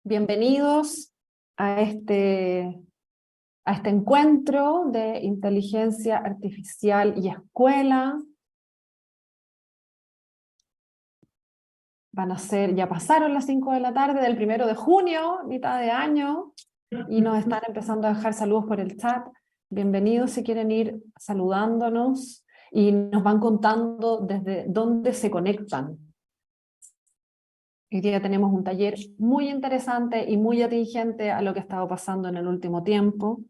Bienvenidos a este encuentro de inteligencia artificial y escuela. Ya pasaron las 5 de la tarde del 1 de junio, mitad de año, y nos están empezando a dejar saludos por el chat. Bienvenidos si quieren ir saludándonos y nos van contando desde dónde se conectan. Hoy día tenemos un taller muy interesante y muy atingente a lo que ha estado pasando en el último tiempo.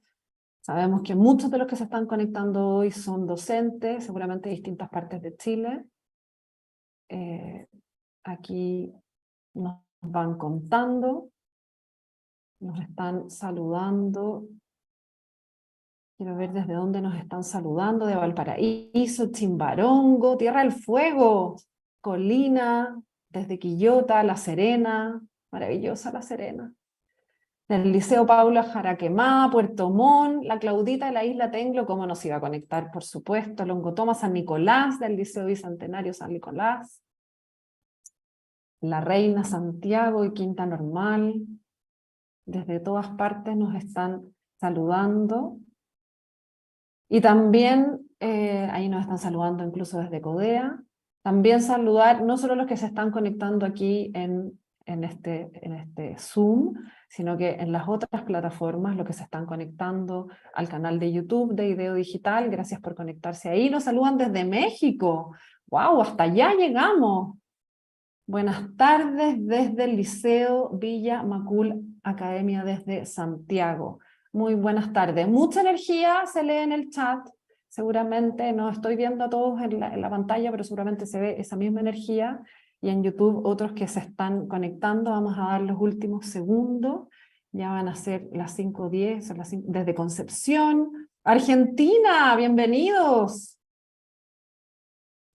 Sabemos que muchos de los que se están conectando hoy son docentes, seguramente de distintas partes de Chile. Aquí nos van contando, nos están saludando. Quiero ver desde dónde nos están saludando, de Valparaíso, Chimbarongo, Tierra del Fuego, Colina, desde Quillota, La Serena, maravillosa La Serena. Del Liceo Paula Jaraquemá, Puerto Montt, la Claudita de la Isla Tenglo, cómo nos iba a conectar, por supuesto, Longotoma, San Nicolás, del Liceo Bicentenario San Nicolás, La Reina, Santiago y Quinta Normal. Desde todas partes nos están saludando. Y también, ahí nos están saludando incluso desde Codea. También saludar no solo los que se están conectando aquí en este Zoom, sino que en las otras plataformas, los que se están conectando al canal de YouTube de Ideo Digital, gracias por conectarse ahí. Nos saludan desde México. ¡Wow! Hasta allá llegamos. Buenas tardes desde el Liceo Villa Macul Academia desde Santiago. Muy buenas tardes. Mucha energía se lee en el chat. Seguramente no estoy viendo a todos en la pantalla, pero seguramente se ve esa misma energía. Y en YouTube otros que se están conectando. Vamos a dar los últimos segundos. Ya van a ser las 5:10 desde Concepción. Argentina, bienvenidos.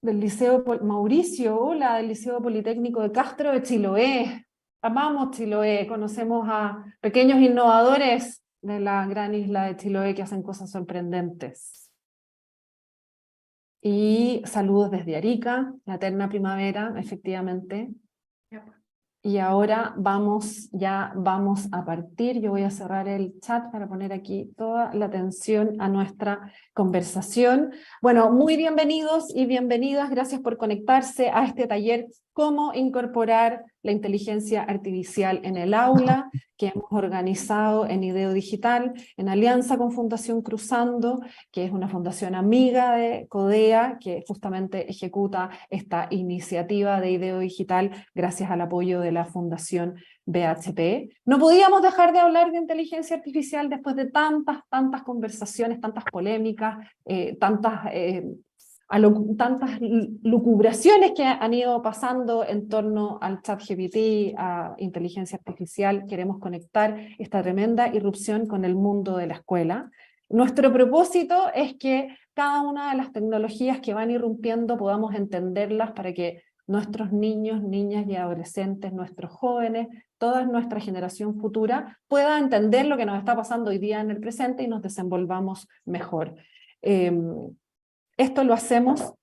Del Liceo Mauricio, hola, del Liceo Politécnico de Castro de Chiloé. Amamos Chiloé, conocemos a pequeños innovadores de la gran isla de Chiloé que hacen cosas sorprendentes. Y saludos desde Arica, la eterna primavera, efectivamente. Y ahora vamos a partir. Yo voy a cerrar el chat para poner aquí toda la atención a nuestra conversación. Bueno, muy bienvenidos y bienvenidas. Gracias por conectarse a este taller Cómo incorporar la inteligencia artificial en el aula, que hemos organizado en Ideo Digital, en alianza con Fundación Cruzando, que es una fundación amiga de Codea, que justamente ejecuta esta iniciativa de Ideo Digital gracias al apoyo de la Fundación BHP. No podíamos dejar de hablar de inteligencia artificial después de tantas conversaciones, tantas polémicas, tantas lucubraciones que han ido pasando en torno al ChatGPT, a inteligencia artificial. Queremos conectar esta tremenda irrupción con el mundo de la escuela. Nuestro propósito es que cada una de las tecnologías que van irrumpiendo podamos entenderlas para que nuestros niños, niñas y adolescentes, nuestros jóvenes, toda nuestra generación futura pueda entender lo que nos está pasando hoy día en el presente y nos desenvolvamos mejor. Esto lo hacemos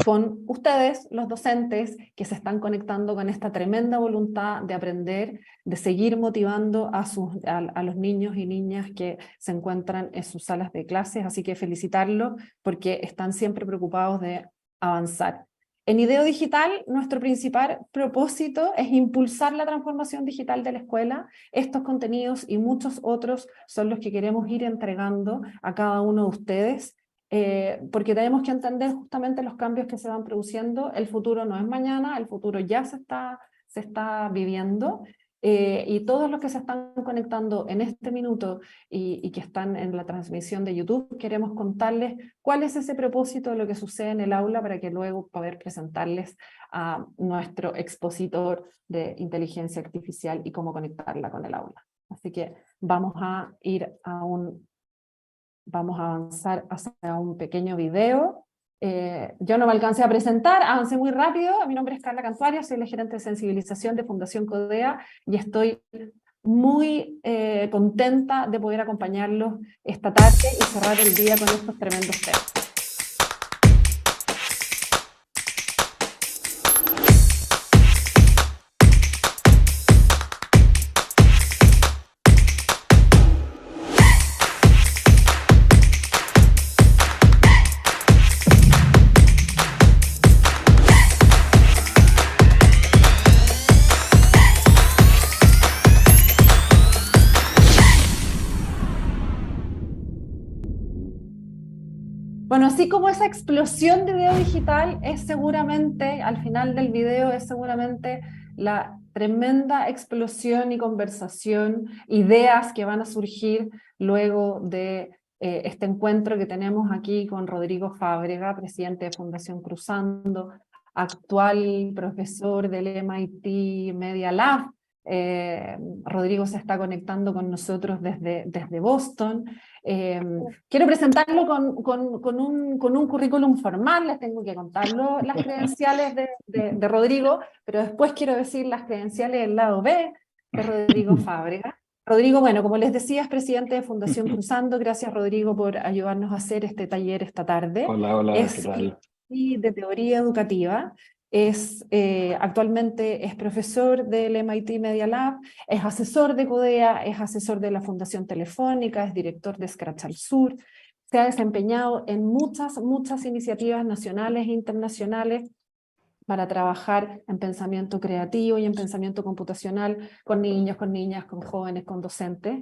con ustedes, los docentes, que se están conectando con esta tremenda voluntad de aprender, de seguir motivando a los niños y niñas que se encuentran en sus salas de clases, así que felicitarlos porque están siempre preocupados de avanzar. En Ideo Digital, nuestro principal propósito es impulsar la transformación digital de la escuela. Estos contenidos y muchos otros son los que queremos ir entregando a cada uno de ustedes, porque tenemos que entender justamente los cambios que se van produciendo. El futuro no es mañana, el futuro ya se está viviendo, y todos los que se están conectando en este minuto y que están en la transmisión de YouTube, queremos contarles cuál es ese propósito de lo que sucede en el aula para que luego poder presentarles a nuestro expositor de inteligencia artificial y cómo conectarla con el aula. Así que vamos a ir a un vamos a avanzar hacia un pequeño video. Yo no me alcancé a presentar, avancé muy rápido. Mi nombre es Carla Cantuaria, soy la gerente de sensibilización de Fundación Codea y estoy muy contenta de poder acompañarlos esta tarde y cerrar el día con estos tremendos temas. Bueno, así como esa explosión de video digital es seguramente, al final del video, es seguramente la tremenda explosión y conversación, ideas que van a surgir luego de este encuentro que tenemos aquí con Rodrigo Fábrega, presidente de Fundación Cruzando, actual profesor del MIT Media Lab. Rodrigo se está conectando con nosotros desde Boston. Quiero presentarlo con un currículum formal, les tengo que contarlo las credenciales de Rodrigo, pero después quiero decir las credenciales del lado B de Rodrigo Fábrega. Rodrigo, bueno, como les decía, es presidente de Fundación Cruzando. Gracias, Rodrigo, por ayudarnos a hacer este taller esta tarde. Hola, hola, ¿qué tal? Es de teoría educativa. Actualmente es profesor del MIT Media Lab, es asesor de Codea, es asesor de la Fundación Telefónica, es director de Scratch al Sur, se ha desempeñado en muchas iniciativas nacionales e internacionales para trabajar en pensamiento creativo y en pensamiento computacional con niños, con niñas, con jóvenes, con docentes.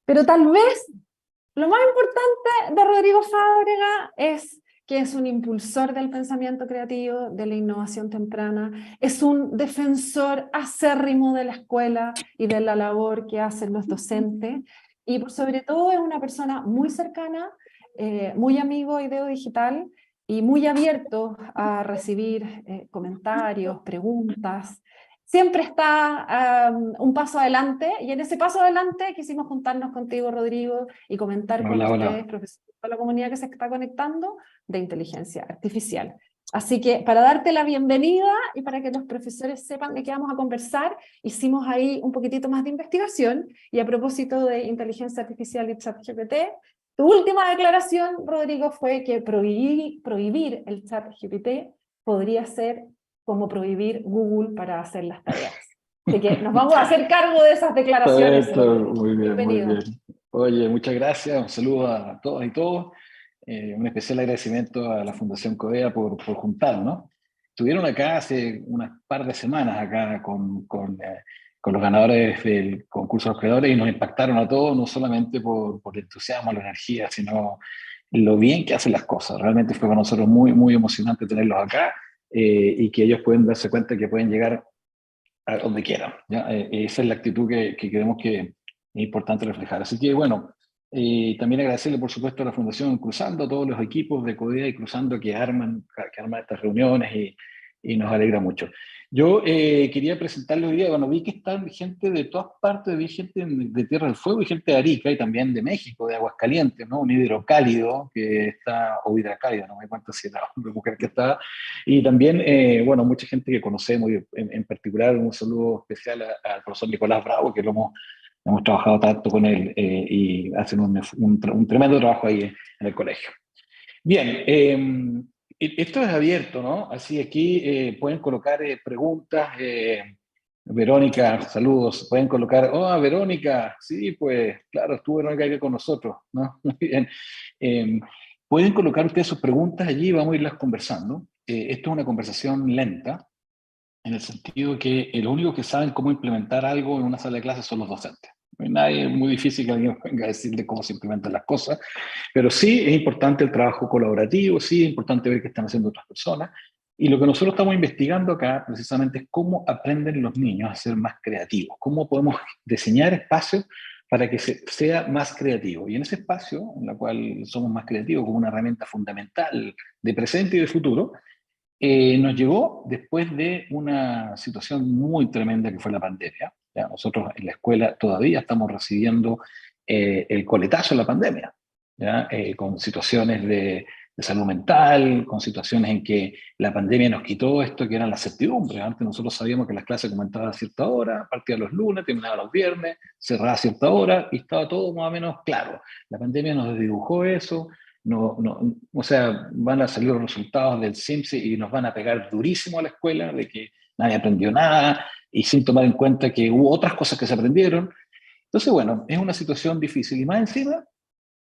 Pero tal vez lo más importante de Rodrigo Fábrega es que es un impulsor del pensamiento creativo, de la innovación temprana, es un defensor acérrimo de la escuela y de la labor que hacen los docentes, y por sobre todo es una persona muy cercana, muy amigo de Ideo Digital, y muy abierto a recibir comentarios, preguntas. Siempre está un paso adelante, y en ese paso adelante quisimos juntarnos contigo, Rodrigo, y comentar con Hola, ustedes, hola. profesores de la comunidad que se está conectando, de inteligencia artificial. Así que para darte la bienvenida y para que los profesores sepan de qué vamos a conversar, hicimos ahí un poquitito más de investigación, y a propósito de inteligencia artificial y ChatGPT, tu última declaración, Rodrigo, fue que prohibir el ChatGPT podría ser como prohibir Google para hacer las tareas. Así que nos vamos a hacer cargo de esas declaraciones, Perfecto, Rodrigo. muy bien, muy Bienvenido. bien. Oye, muchas gracias, un saludo a todas y todos. Un especial agradecimiento a la Fundación Codea por juntarnos, ¿no? Estuvieron acá hace unas par de semanas acá con los ganadores del concurso de los creadores y nos impactaron a todos, no solamente por el entusiasmo, la energía, sino lo bien que hacen las cosas. Realmente fue para nosotros muy emocionante tenerlos acá y que ellos pueden darse cuenta que pueden llegar a donde quieran, ¿ya? Esa es la actitud que creemos que es importante reflejar. Así que bueno, también agradecerle por supuesto a la Fundación Cruzando, a todos los equipos de Codea y Cruzando que arman estas reuniones y nos alegra mucho. Yo quería presentarles hoy día, bueno, vi que están gente de todas partes, vi gente de Tierra del Fuego y gente de Arica y también de México, de Aguascalientes, ¿no? Un hidrocálido que está, o hidrocálido, no me acuerdo si era hombre o mujer que está, y también, bueno, mucha gente que conocemos, y en particular un saludo especial al profesor Nicolás Bravo, que hemos trabajado tanto con él y hacen un tremendo trabajo ahí en el colegio. Bien, esto es abierto, ¿no? Así aquí pueden colocar preguntas. Verónica, saludos. Pueden colocar, oh, Verónica, sí, pues claro, estuvo Verónica aquí con nosotros, ¿no? Muy bien. Eh, Pueden colocar ustedes sus preguntas allí y vamos a irlas conversando. Esto es una conversación lenta, en el sentido que lo único que saben cómo implementar algo en una sala de clases son los docentes. No hay nadie, es muy difícil que alguien venga a decirle cómo se implementan las cosas, pero sí es importante el trabajo colaborativo, sí es importante ver qué están haciendo otras personas, y lo que nosotros estamos investigando acá precisamente es cómo aprenden los niños a ser más creativos, cómo podemos diseñar espacios para que sea más creativo. Y en ese espacio, en el cual somos más creativos como una herramienta fundamental de presente y de futuro, nos llegó después de una situación muy tremenda que fue la pandemia. ¿Ya? Nosotros en la escuela todavía estamos recibiendo el coletazo de la pandemia. ¿ya? Con situaciones de salud mental, con situaciones en que la pandemia nos quitó esto que eran las certidumbres. Antes nosotros sabíamos que las clases comenzaban a cierta hora, partían los lunes, terminaban los viernes, cerraba a cierta hora y estaba todo más o menos claro. La pandemia nos desdibujó eso, o sea, van a salir los resultados del CIMSE y nos van a pegar durísimo a la escuela de que nadie aprendió nada y sin tomar en cuenta que hubo otras cosas que se aprendieron. Entonces, bueno, es una situación difícil y más encima,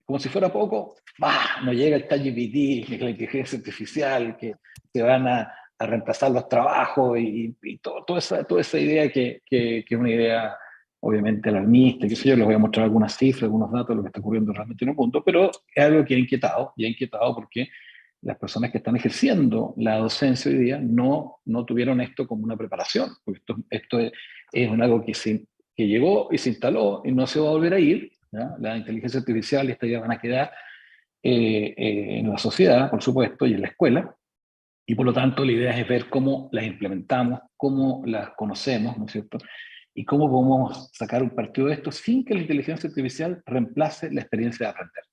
como si fuera poco, ¡bah! Nos llega el ChatGPT, la inteligencia artificial, que van a reemplazar los trabajos y toda esa idea que es una idea obviamente alarmista, qué sé yo, les voy a mostrar algunas cifras, algunos datos de lo que está ocurriendo realmente en el mundo, pero es algo que ha inquietado porque las personas que están ejerciendo la docencia hoy día no tuvieron esto como una preparación, porque esto es algo que llegó y se instaló y no se va a volver a ir, ¿ya? La inteligencia artificial y esta idea van a quedar en la sociedad, por supuesto, y en la escuela, y por lo tanto la idea es ver cómo las implementamos, cómo las conocemos, ¿no es cierto? Y cómo podemos sacar un partido de esto sin que la inteligencia artificial reemplace la experiencia de aprender.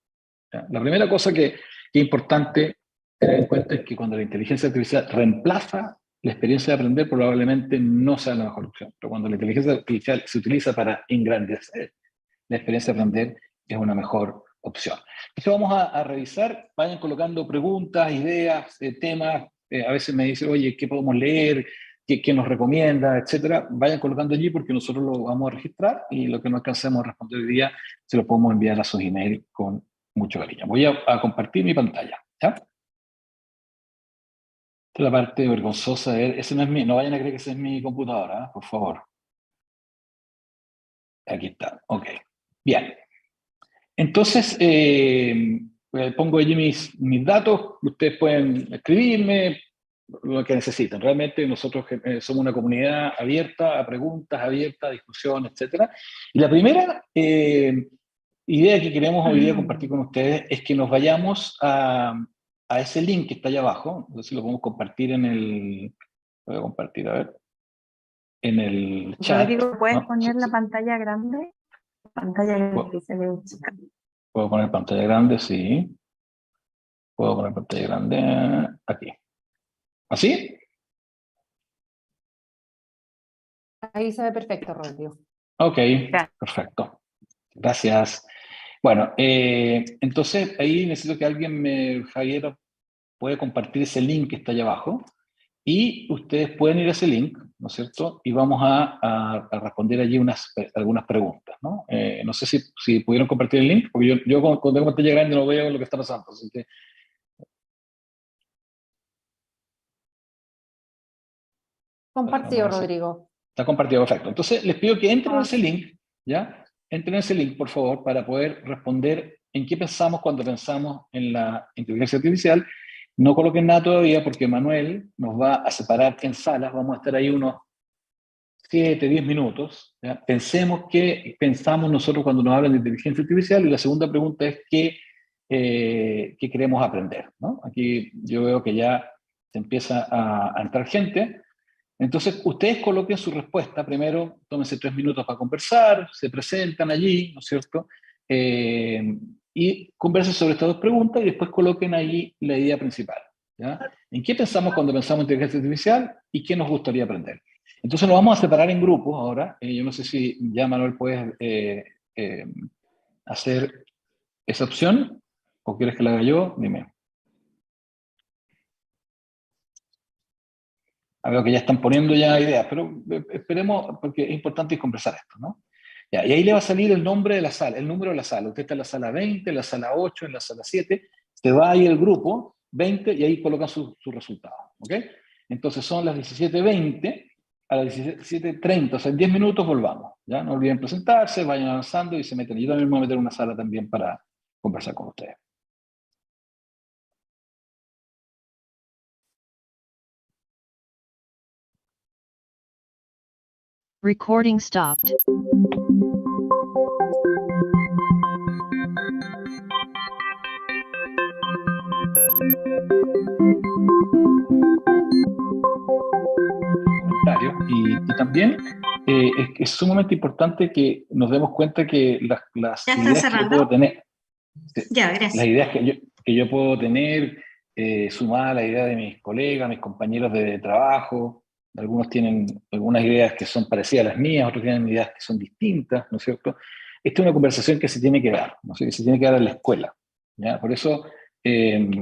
¿Ya? La primera cosa que es importante tener en cuenta es que cuando la inteligencia artificial reemplaza la experiencia de aprender, probablemente no sea la mejor opción. Pero cuando la inteligencia artificial se utiliza para engrandecer la experiencia de aprender, es una mejor opción. Entonces vamos a revisar, vayan colocando preguntas, ideas, temas, a veces me dicen, oye, ¿qué podemos leer? ¿Qué nos recomienda? Etcétera. Vayan colocando allí porque nosotros lo vamos a registrar y lo que no alcancemos a responder hoy día se lo podemos enviar a sus emails con mucho cariño. Voy a compartir mi pantalla. ¿Ya? Esta es la parte vergonzosa de ver. Ese no es no vayan a creer que ese es mi computadora, por favor. Aquí está. Ok. Bien. Entonces, pongo allí mis datos, ustedes pueden escribirme lo que necesiten. Realmente nosotros somos una comunidad abierta a preguntas, abierta a discusión, etc. Y la primera idea que queremos hoy día compartir con ustedes es que nos vayamos a ese link que está allá abajo. No sé si lo podemos compartir voy a compartir, a ver, en el chat. Rodrigo, ¿puedes ¿No? poner la pantalla grande? Pantalla que se ve chica. ¿Puedo poner pantalla grande? Sí. Puedo poner pantalla grande aquí. ¿Así? Ahí se ve perfecto, Rodrigo. Ok, perfecto. Gracias. Bueno, entonces ahí necesito que Javier, puede compartir ese link que está allá abajo y ustedes pueden ir a ese link, ¿no es cierto? Y vamos a responder allí algunas preguntas, ¿no? No sé si pudieron compartir el link, porque yo cuando tengo pantalla grande no veo lo que está pasando, así que... Compartido, Rodrigo. Está compartido, perfecto. Entonces, les pido que entren en ese link, ¿ya? Entren en ese link, por favor, para poder responder en qué pensamos cuando pensamos en la inteligencia artificial. No coloquen nada todavía porque Manuel nos va a separar en salas. Vamos a estar ahí unos 7, 10 minutos. ¿Ya? Pensemos qué pensamos nosotros cuando nos hablan de inteligencia artificial. Y la segunda pregunta es qué queremos aprender, ¿no? Aquí yo veo que ya se empieza a entrar gente. Entonces, ustedes coloquen su respuesta. Primero, tómense 3 minutos para conversar, se presentan allí, ¿no es cierto? Y conversen sobre estas dos preguntas y después coloquen ahí la idea principal. ¿Ya? ¿En qué pensamos cuando pensamos en inteligencia artificial y qué nos gustaría aprender? Entonces, nos vamos a separar en grupos ahora. Yo no sé si ya, Manuel, puedes hacer esa opción o quieres que la haga yo. Dime. Veo que ya están poniendo ya ideas, pero esperemos, porque es importante conversar esto, ¿no? Ya, y ahí le va a salir el nombre de la sala, el número de la sala. Usted está en la sala 20, en la sala 8, en la sala 7, se va ahí el grupo 20 y ahí colocan su resultado, ¿ok? Entonces son las 17:20 a las 17:30, o sea, en 10 minutos volvamos, ¿ya? No olviden presentarse, vayan avanzando y se meten. Yo también me voy a meter en una sala también para conversar con ustedes. Recording stopped. Y también es sumamente importante que nos demos cuenta que las Ya está ideas cerrando. que puedo tener... Ya, Las gracias. ideas que yo puedo tener, sumada a la idea de mis colegas, mis compañeros de trabajo, algunos tienen algunas ideas que son parecidas a las mías, otros tienen ideas que son distintas, ¿no es cierto? Esta es una conversación que se tiene que dar, ¿no? Que se tiene que dar en la escuela, ¿ya? Por eso el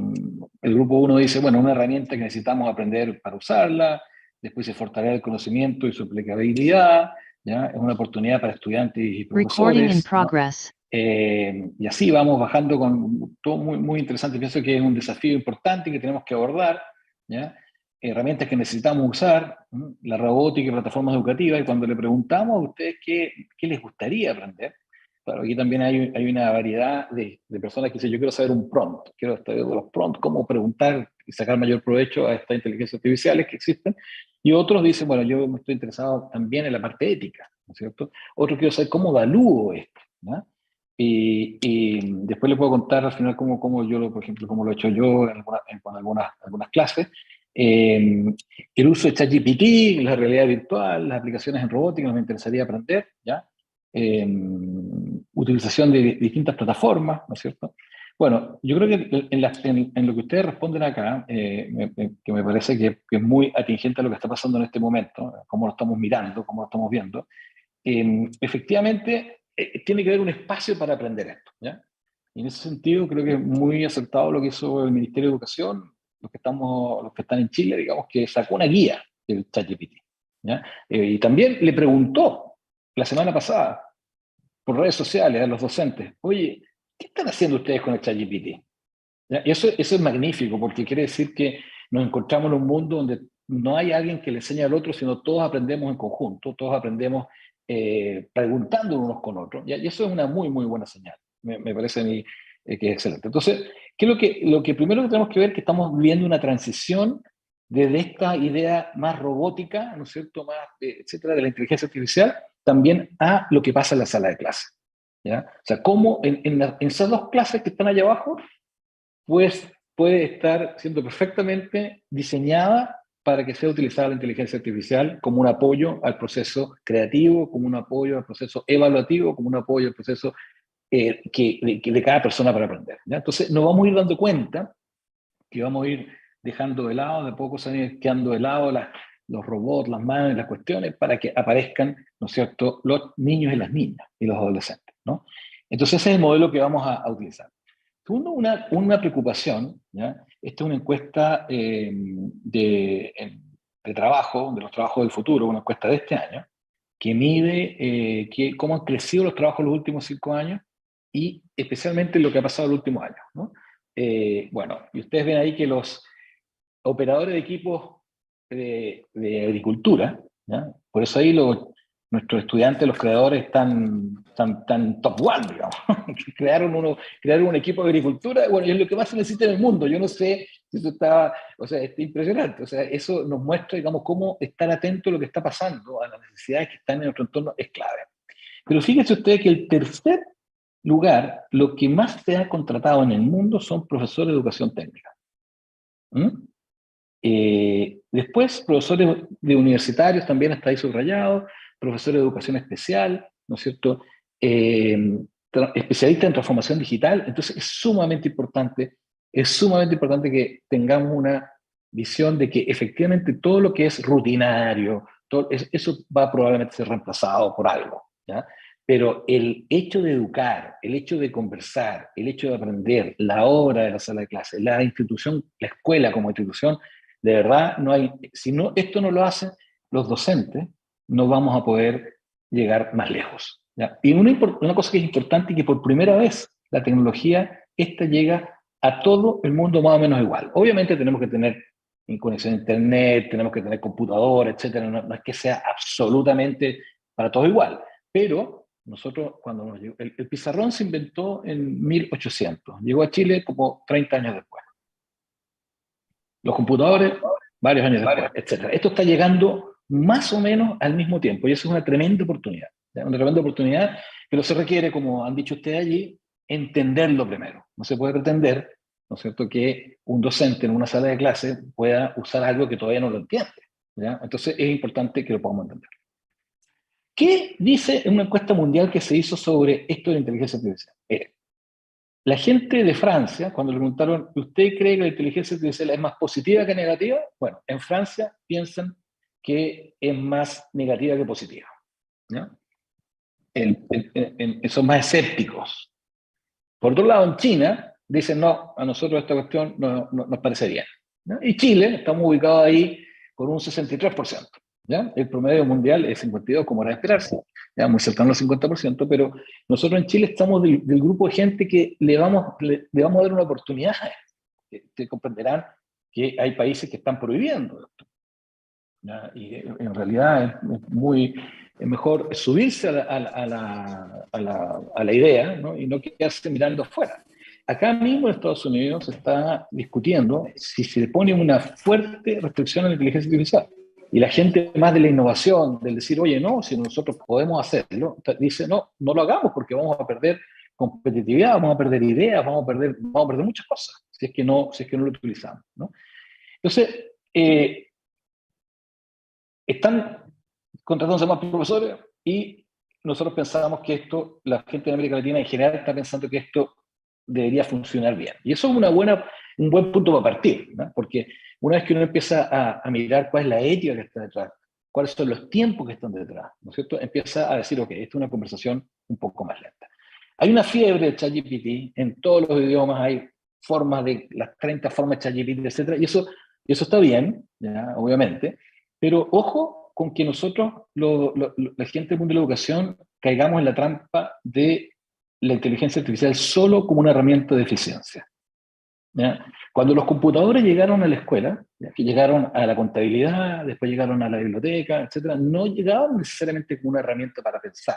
grupo 1 dice, bueno, una herramienta que necesitamos aprender para usarla, después se fortalece el conocimiento y su aplicabilidad, ¿ya? Es una oportunidad para estudiantes y Recording in profesores, ¿no? progress. Y así vamos bajando con todo muy, muy interesante. Pienso que es un desafío importante que tenemos que abordar, ¿ya? Herramientas que necesitamos usar, ¿no? La robótica y plataformas educativas, y cuando le preguntamos a ustedes qué les gustaría aprender, claro, aquí también hay una variedad de personas que dicen, yo quiero saber un prompt, quiero saber de los prompts, cómo preguntar y sacar mayor provecho a estas inteligencias artificiales que existen, y otros dicen, bueno, yo me estoy interesado también en la parte ética, ¿no es cierto? Otros quiero saber cómo evalúo esto, ¿no? Y después les puedo contar al final cómo yo, por ejemplo, cómo lo he hecho yo con algunas clases. El uso de ChatGPT, la realidad virtual, las aplicaciones en robótica, me interesaría aprender, ¿ya? Utilización de distintas plataformas, ¿no es cierto? Bueno, yo creo que en lo que ustedes responden acá, que me parece que es muy atingente a lo que está pasando en este momento, cómo lo estamos mirando, cómo lo estamos viendo, efectivamente tiene que haber un espacio para aprender esto, ¿ya? Y en ese sentido creo que es muy acertado lo que hizo el Ministerio de Educación, los que están en Chile, digamos, que sacó una guía del ChatGPT, ¿ya? Y también le preguntó la semana pasada por redes sociales a los docentes, oye, ¿qué están haciendo ustedes con el ChatGPT? ¿Ya? Y eso es magnífico, porque quiere decir que nos encontramos en un mundo donde no hay alguien que le enseñe al otro, sino todos aprendemos en conjunto, todos aprendemos preguntando unos con otros, ¿ya? Y eso es una muy, muy buena señal. Me parece a mí que es excelente. Entonces, ¿qué es lo que primero que tenemos que ver? Que estamos viviendo una transición desde esta idea más robótica, ¿no es cierto?, más, etcétera, de la inteligencia artificial, también a lo que pasa en la sala de clase, ¿ya? O sea, cómo en esas dos clases que están allá abajo, pues puede estar siendo perfectamente diseñada para que sea utilizada la inteligencia artificial como un apoyo al proceso creativo, como un apoyo al proceso evaluativo, como un apoyo al proceso de cada persona para aprender, ¿ya? Entonces nos vamos a ir dando cuenta que vamos a ir dejando de lado, de poco se van a ir quedando de lado los robots, las manos, las cuestiones, para que aparezcan, ¿no es cierto?, los niños y las niñas y los adolescentes, ¿no? Entonces ese es el modelo que vamos a utilizar. Segundo, una preocupación, ¿ya? Esta es una encuesta de trabajo, de los trabajos del futuro, una encuesta de este año, que mide cómo han crecido los trabajos en los últimos 5 años y especialmente lo que ha pasado en los últimos años, ¿no? Bueno, y ustedes ven ahí que los operadores de equipos de agricultura, ¿ya? Por eso ahí nuestros estudiantes, los creadores, están top one, digamos. Crearon un equipo de agricultura, bueno, y es lo que más se necesita en el mundo. Yo no sé si eso está, o sea, está impresionante. O sea, eso nos muestra, digamos, cómo estar atento a lo que está pasando, a las necesidades que están en nuestro entorno, es clave. Pero fíjense ustedes que el tercer lugar, lo que más se ha contratado en el mundo son profesores de educación técnica. ¿Mm? Después, profesores de universitarios también está ahí subrayado, profesores de educación especial, ¿no es cierto? Especialistas en transformación digital. Entonces es sumamente importante que tengamos una visión de que efectivamente todo lo que es rutinario, eso va a probablemente ser reemplazado por algo, ¿ya? Pero el hecho de educar, el hecho de conversar, el hecho de aprender, la obra de la sala de clase, la institución, la escuela como institución, de verdad, si esto no lo hacen los docentes, no vamos a poder llegar más lejos, ¿ya? Y una cosa que es importante es que por primera vez la tecnología, esta llega a todo el mundo más o menos igual. Obviamente tenemos que tener conexión a internet, tenemos que tener computadora, etcétera. No es que sea absolutamente para todos igual, pero nosotros cuando nos llegó, el pizarrón se inventó en 1800, llegó a Chile como 30 años después. Los computadores, varios años después, etc. Esto está llegando más o menos al mismo tiempo y eso es una tremenda oportunidad. ¿Ya? Una tremenda oportunidad, pero se requiere, como han dicho ustedes allí, entenderlo primero. No se puede pretender, ¿no es cierto?, que un docente en una sala de clase pueda usar algo que todavía no lo entiende, ¿ya? Entonces es importante que lo podamos entender. ¿Qué dice una encuesta mundial que se hizo sobre esto de la inteligencia artificial? La gente de Francia, cuando le preguntaron, ¿usted cree que la inteligencia artificial es más positiva que negativa? Bueno, en Francia piensan que es más negativa que positiva, ¿no? Son más escépticos. Por otro lado, en China dicen, no, a nosotros esta cuestión no nos parece bien, ¿no? Y Chile, estamos ubicados ahí con un 63%. ¿Ya? El promedio mundial es 52, como era de esperarse, ya muy cercano al 50%, pero nosotros en Chile estamos del grupo de gente que le vamos a dar una oportunidad. Te comprenderán que hay países que están prohibiendo esto, ¿ya? Y en realidad es mejor subirse a la idea, ¿no? Y no quedarse mirando afuera. Acá mismo en Estados Unidos se está discutiendo si se le pone una fuerte restricción a la inteligencia artificial. Y la gente más de la innovación, del decir, oye, no, si nosotros podemos hacerlo, dice, no, no lo hagamos porque vamos a perder competitividad, vamos a perder ideas, vamos a perder muchas cosas si es que no lo utilizamos, ¿no? Entonces, están contratándose más profesores y nosotros pensábamos que esto, la gente de América Latina en general está pensando que esto debería funcionar bien. Y eso es un buen punto para partir, ¿no? Porque una vez que uno empieza a mirar cuál es la ética que está detrás, cuáles son los tiempos que están detrás, ¿no es cierto? Empieza a decir, ok, esto es una conversación un poco más lenta. Hay una fiebre de ChatGPT, en todos los idiomas hay formas de, las 30 formas de ChatGPT, etc. Y eso está bien, ¿ya? Obviamente, pero ojo con que nosotros, la gente del mundo de la educación, caigamos en la trampa de la inteligencia artificial solo como una herramienta de eficiencia, ¿ya? Cuando los computadores llegaron a la escuela, ¿ya? Que llegaron a la contabilidad, después llegaron a la biblioteca, etc., no llegaban necesariamente como una herramienta para pensar.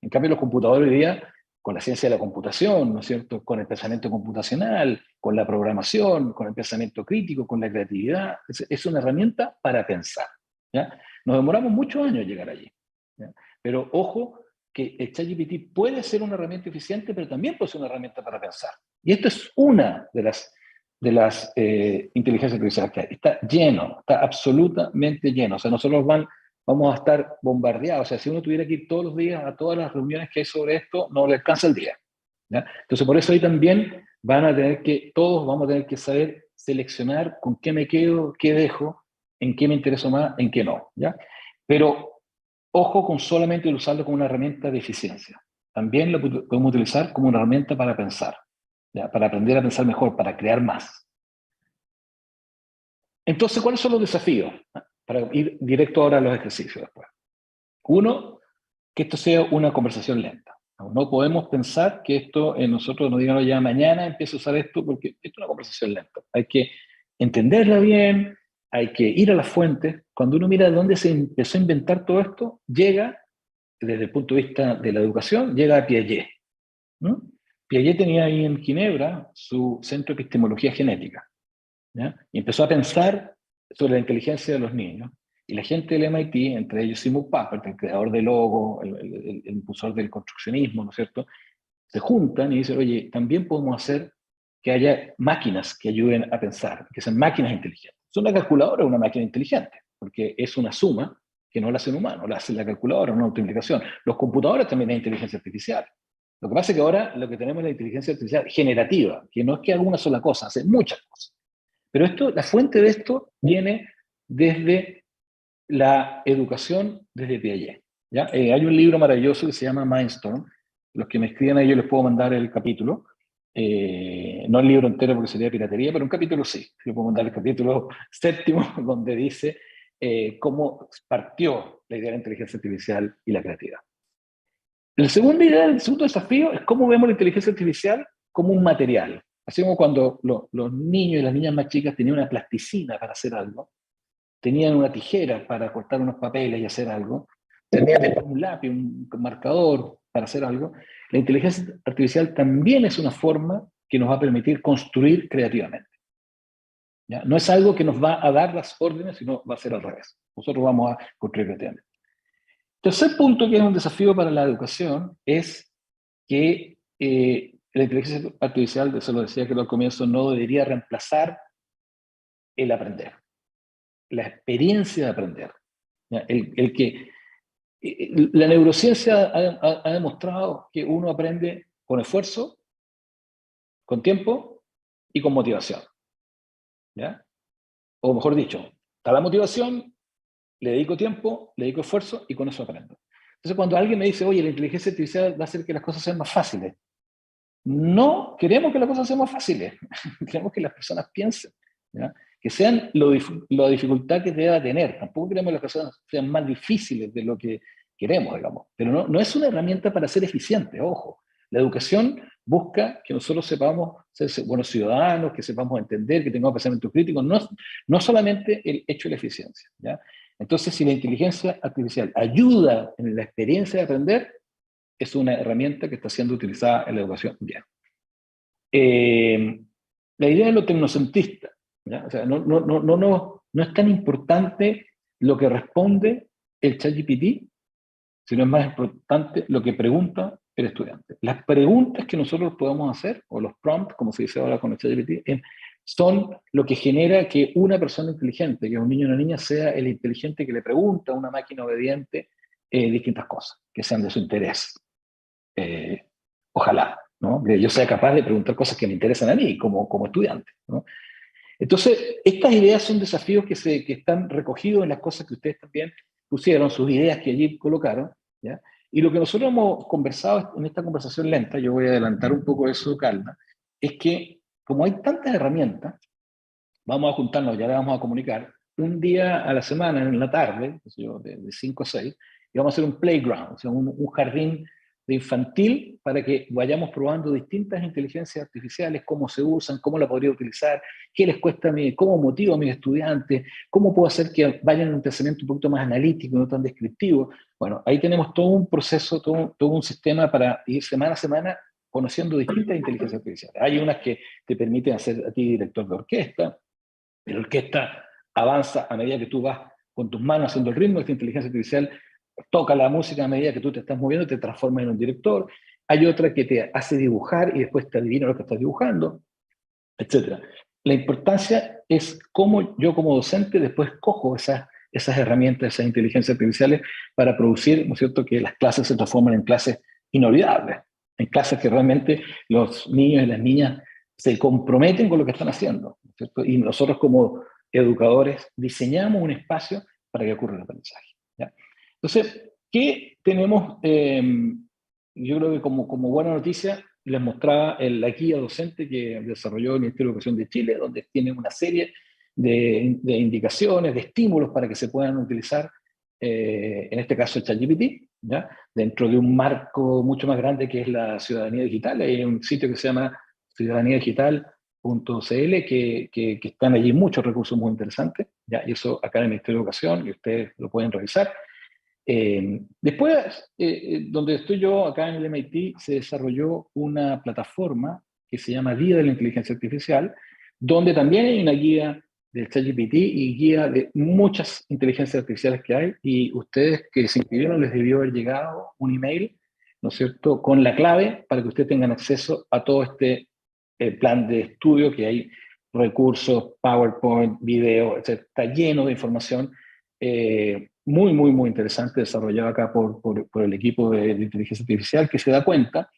En cambio, los computadores hoy día, con la ciencia de la computación, ¿no es cierto?, con el pensamiento computacional, con la programación, con el pensamiento crítico, con la creatividad, es una herramienta para pensar, ¿ya? Nos demoramos muchos años en llegar allí, ¿ya? Pero ojo que el ChatGPT puede ser una herramienta eficiente, pero también puede ser una herramienta para pensar. Y esto es una de las inteligencias artificiales que hay. Está lleno, está absolutamente lleno. O sea, nosotros vamos a estar bombardeados. O sea, si uno tuviera que ir todos los días a todas las reuniones que hay sobre esto, no le alcanza el día, ¿ya? Entonces, por eso ahí también todos vamos a tener que saber seleccionar con qué me quedo, qué dejo, en qué me intereso más, en qué no, ¿ya? Pero ojo con solamente usarlo como una herramienta de eficiencia. También lo podemos utilizar como una herramienta para pensar, ¿ya? Para aprender a pensar mejor, para crear más. Entonces, ¿cuáles son los desafíos? Para ir directo ahora a los ejercicios después. Uno, que esto sea una conversación lenta. No podemos pensar que esto, nosotros nos digan, ya mañana empiezo a usar esto, porque esto es una conversación lenta. Hay que entenderla bien, hay que ir a las fuentes. Cuando uno mira de dónde se empezó a inventar todo esto, llega, desde el punto de vista de la educación, llega a Piaget, ¿no? Piaget tenía ahí en Ginebra su centro de epistemología genética, ¿ya? Y empezó a pensar sobre la inteligencia de los niños. Y la gente del MIT, entre ellos Seymour Papert, el creador del logo, el impulsor del construccionismo, ¿no es cierto?, se juntan y dicen, oye, también podemos hacer que haya máquinas que ayuden a pensar, que sean máquinas inteligentes. Una calculadora es una máquina inteligente, porque es una suma que no la hace un humano, la hace la calculadora, una multiplicación. Los computadores también hay inteligencia artificial. Lo que pasa es que ahora lo que tenemos es la inteligencia artificial generativa, que no es que haga una sola cosa, hace muchas cosas. Pero la fuente de esto viene desde la educación, desde Piaget, ¿ya? Hay un libro maravilloso que se llama Mindstorm. Los que me escriban ahí yo les puedo mandar el capítulo. No el libro entero porque sería piratería, pero un capítulo sí. Les puedo mandar el capítulo 7, donde dice cómo partió la idea de la inteligencia artificial y la creatividad. El segundo desafío es cómo vemos la inteligencia artificial como un material. Así como cuando los niños y las niñas más chicas tenían una plasticina para hacer algo, tenían una tijera para cortar unos papeles y hacer algo, tenían un lápiz, un marcador para hacer algo. La inteligencia artificial también es una forma que nos va a permitir construir creativamente, ¿ya? No es algo que nos va a dar las órdenes, sino va a ser al revés. Nosotros vamos a construir creativamente. Tercer punto, que es un desafío para la educación, es que la inteligencia artificial, eso lo decía que al comienzo, no debería reemplazar el aprender, la experiencia de aprender. La neurociencia ha demostrado que uno aprende con esfuerzo con tiempo y con motivación, ¿ya? O mejor dicho, está la motivación, le dedico tiempo, le dedico esfuerzo y con eso aprendo. Entonces cuando alguien me dice, oye, la inteligencia artificial va a hacer que las cosas sean más fáciles, no queremos que las cosas sean más fáciles, queremos que las personas piensen, ¿ya? Que sean la dificultad que deba tener. Tampoco queremos que las cosas sean más difíciles de lo que queremos, digamos. Pero no es una herramienta para ser eficiente, ojo. La educación busca que nosotros sepamos ser buenos ciudadanos, que sepamos entender, que tengamos pensamiento crítico, no solamente el hecho de la eficiencia, ¿ya? Entonces, si la inteligencia artificial ayuda en la experiencia de aprender, es una herramienta que está siendo utilizada en la educación bien. La idea de lo tecnocentrista, ¿ya? O sea, no es tan importante lo que responde el ChatGPT, sino es más importante lo que pregunta el estudiante. Las preguntas que nosotros podemos hacer, o los prompts, como se dice ahora con el ChatGPT, son lo que genera que una persona inteligente, que un niño o una niña, sea el inteligente que le pregunta a una máquina obediente distintas cosas, que sean de su interés. Ojalá, ¿no? Que yo sea capaz de preguntar cosas que me interesan a mí como estudiante, ¿no? Entonces, estas ideas son desafíos que están recogidos en las cosas que ustedes también pusieron, sus ideas que allí colocaron, ¿ya? Y lo que nosotros hemos conversado en esta conversación lenta, yo voy a adelantar un poco eso, calma, es que como hay tantas herramientas, vamos a juntarnos, ya le vamos a comunicar, un día a la semana, en la tarde, de 5 a 6, y vamos a hacer un playground, o sea, un jardín de infantil para que vayamos probando distintas inteligencias artificiales, cómo se usan, cómo la podría utilizar, qué les cuesta a mí, cómo motivo a mis estudiantes, cómo puedo hacer que vayan en un pensamiento un poquito más analítico, no tan descriptivo. Bueno, ahí tenemos todo un proceso, todo un sistema para ir semana a semana conociendo distintas inteligencias artificiales. Hay unas que te permiten hacer a ti director de orquesta, la orquesta avanza a medida que tú vas con tus manos haciendo el ritmo. Esta inteligencia artificial toca la música a medida que tú te estás moviendo, te transforma en un director. Hay otra que te hace dibujar y después te adivina lo que estás dibujando, etc. La importancia es cómo yo como docente después cojo esas herramientas, esas inteligencias artificiales para producir, ¿no es cierto?, que las clases se transformen en clases inolvidables, en clases que realmente los niños y las niñas se comprometen con lo que están haciendo, ¿no es cierto? Y nosotros como educadores diseñamos un espacio para que ocurra el aprendizaje, ¿ya? Entonces, ¿qué tenemos? Yo creo que como buena noticia, les mostraba la guía docente que desarrolló el Ministerio de Educación de Chile, donde tienen una serie de indicaciones, de estímulos para que se puedan utilizar, en este caso el ChatGPT, ¿ya? Dentro de un marco mucho más grande que es la ciudadanía digital. Hay un sitio que se llama ciudadaniyadigital.cl que están allí muchos recursos muy interesantes, ¿ya? Y eso acá en el Ministerio de Educación, y ustedes lo pueden revisar. Después, donde estoy yo, acá en el MIT, se desarrolló una plataforma que se llama Guía de la Inteligencia Artificial, donde también hay una guía del ChatGPT y guía de muchas inteligencias artificiales que hay, y ustedes que se inscribieron les debió haber llegado un email, ¿no es cierto?, con la clave para que ustedes tengan acceso a todo este plan de estudio, que hay recursos, PowerPoint, video, etc. Está lleno de información muy interesante, desarrollado acá por el equipo de inteligencia artificial, que se da cuenta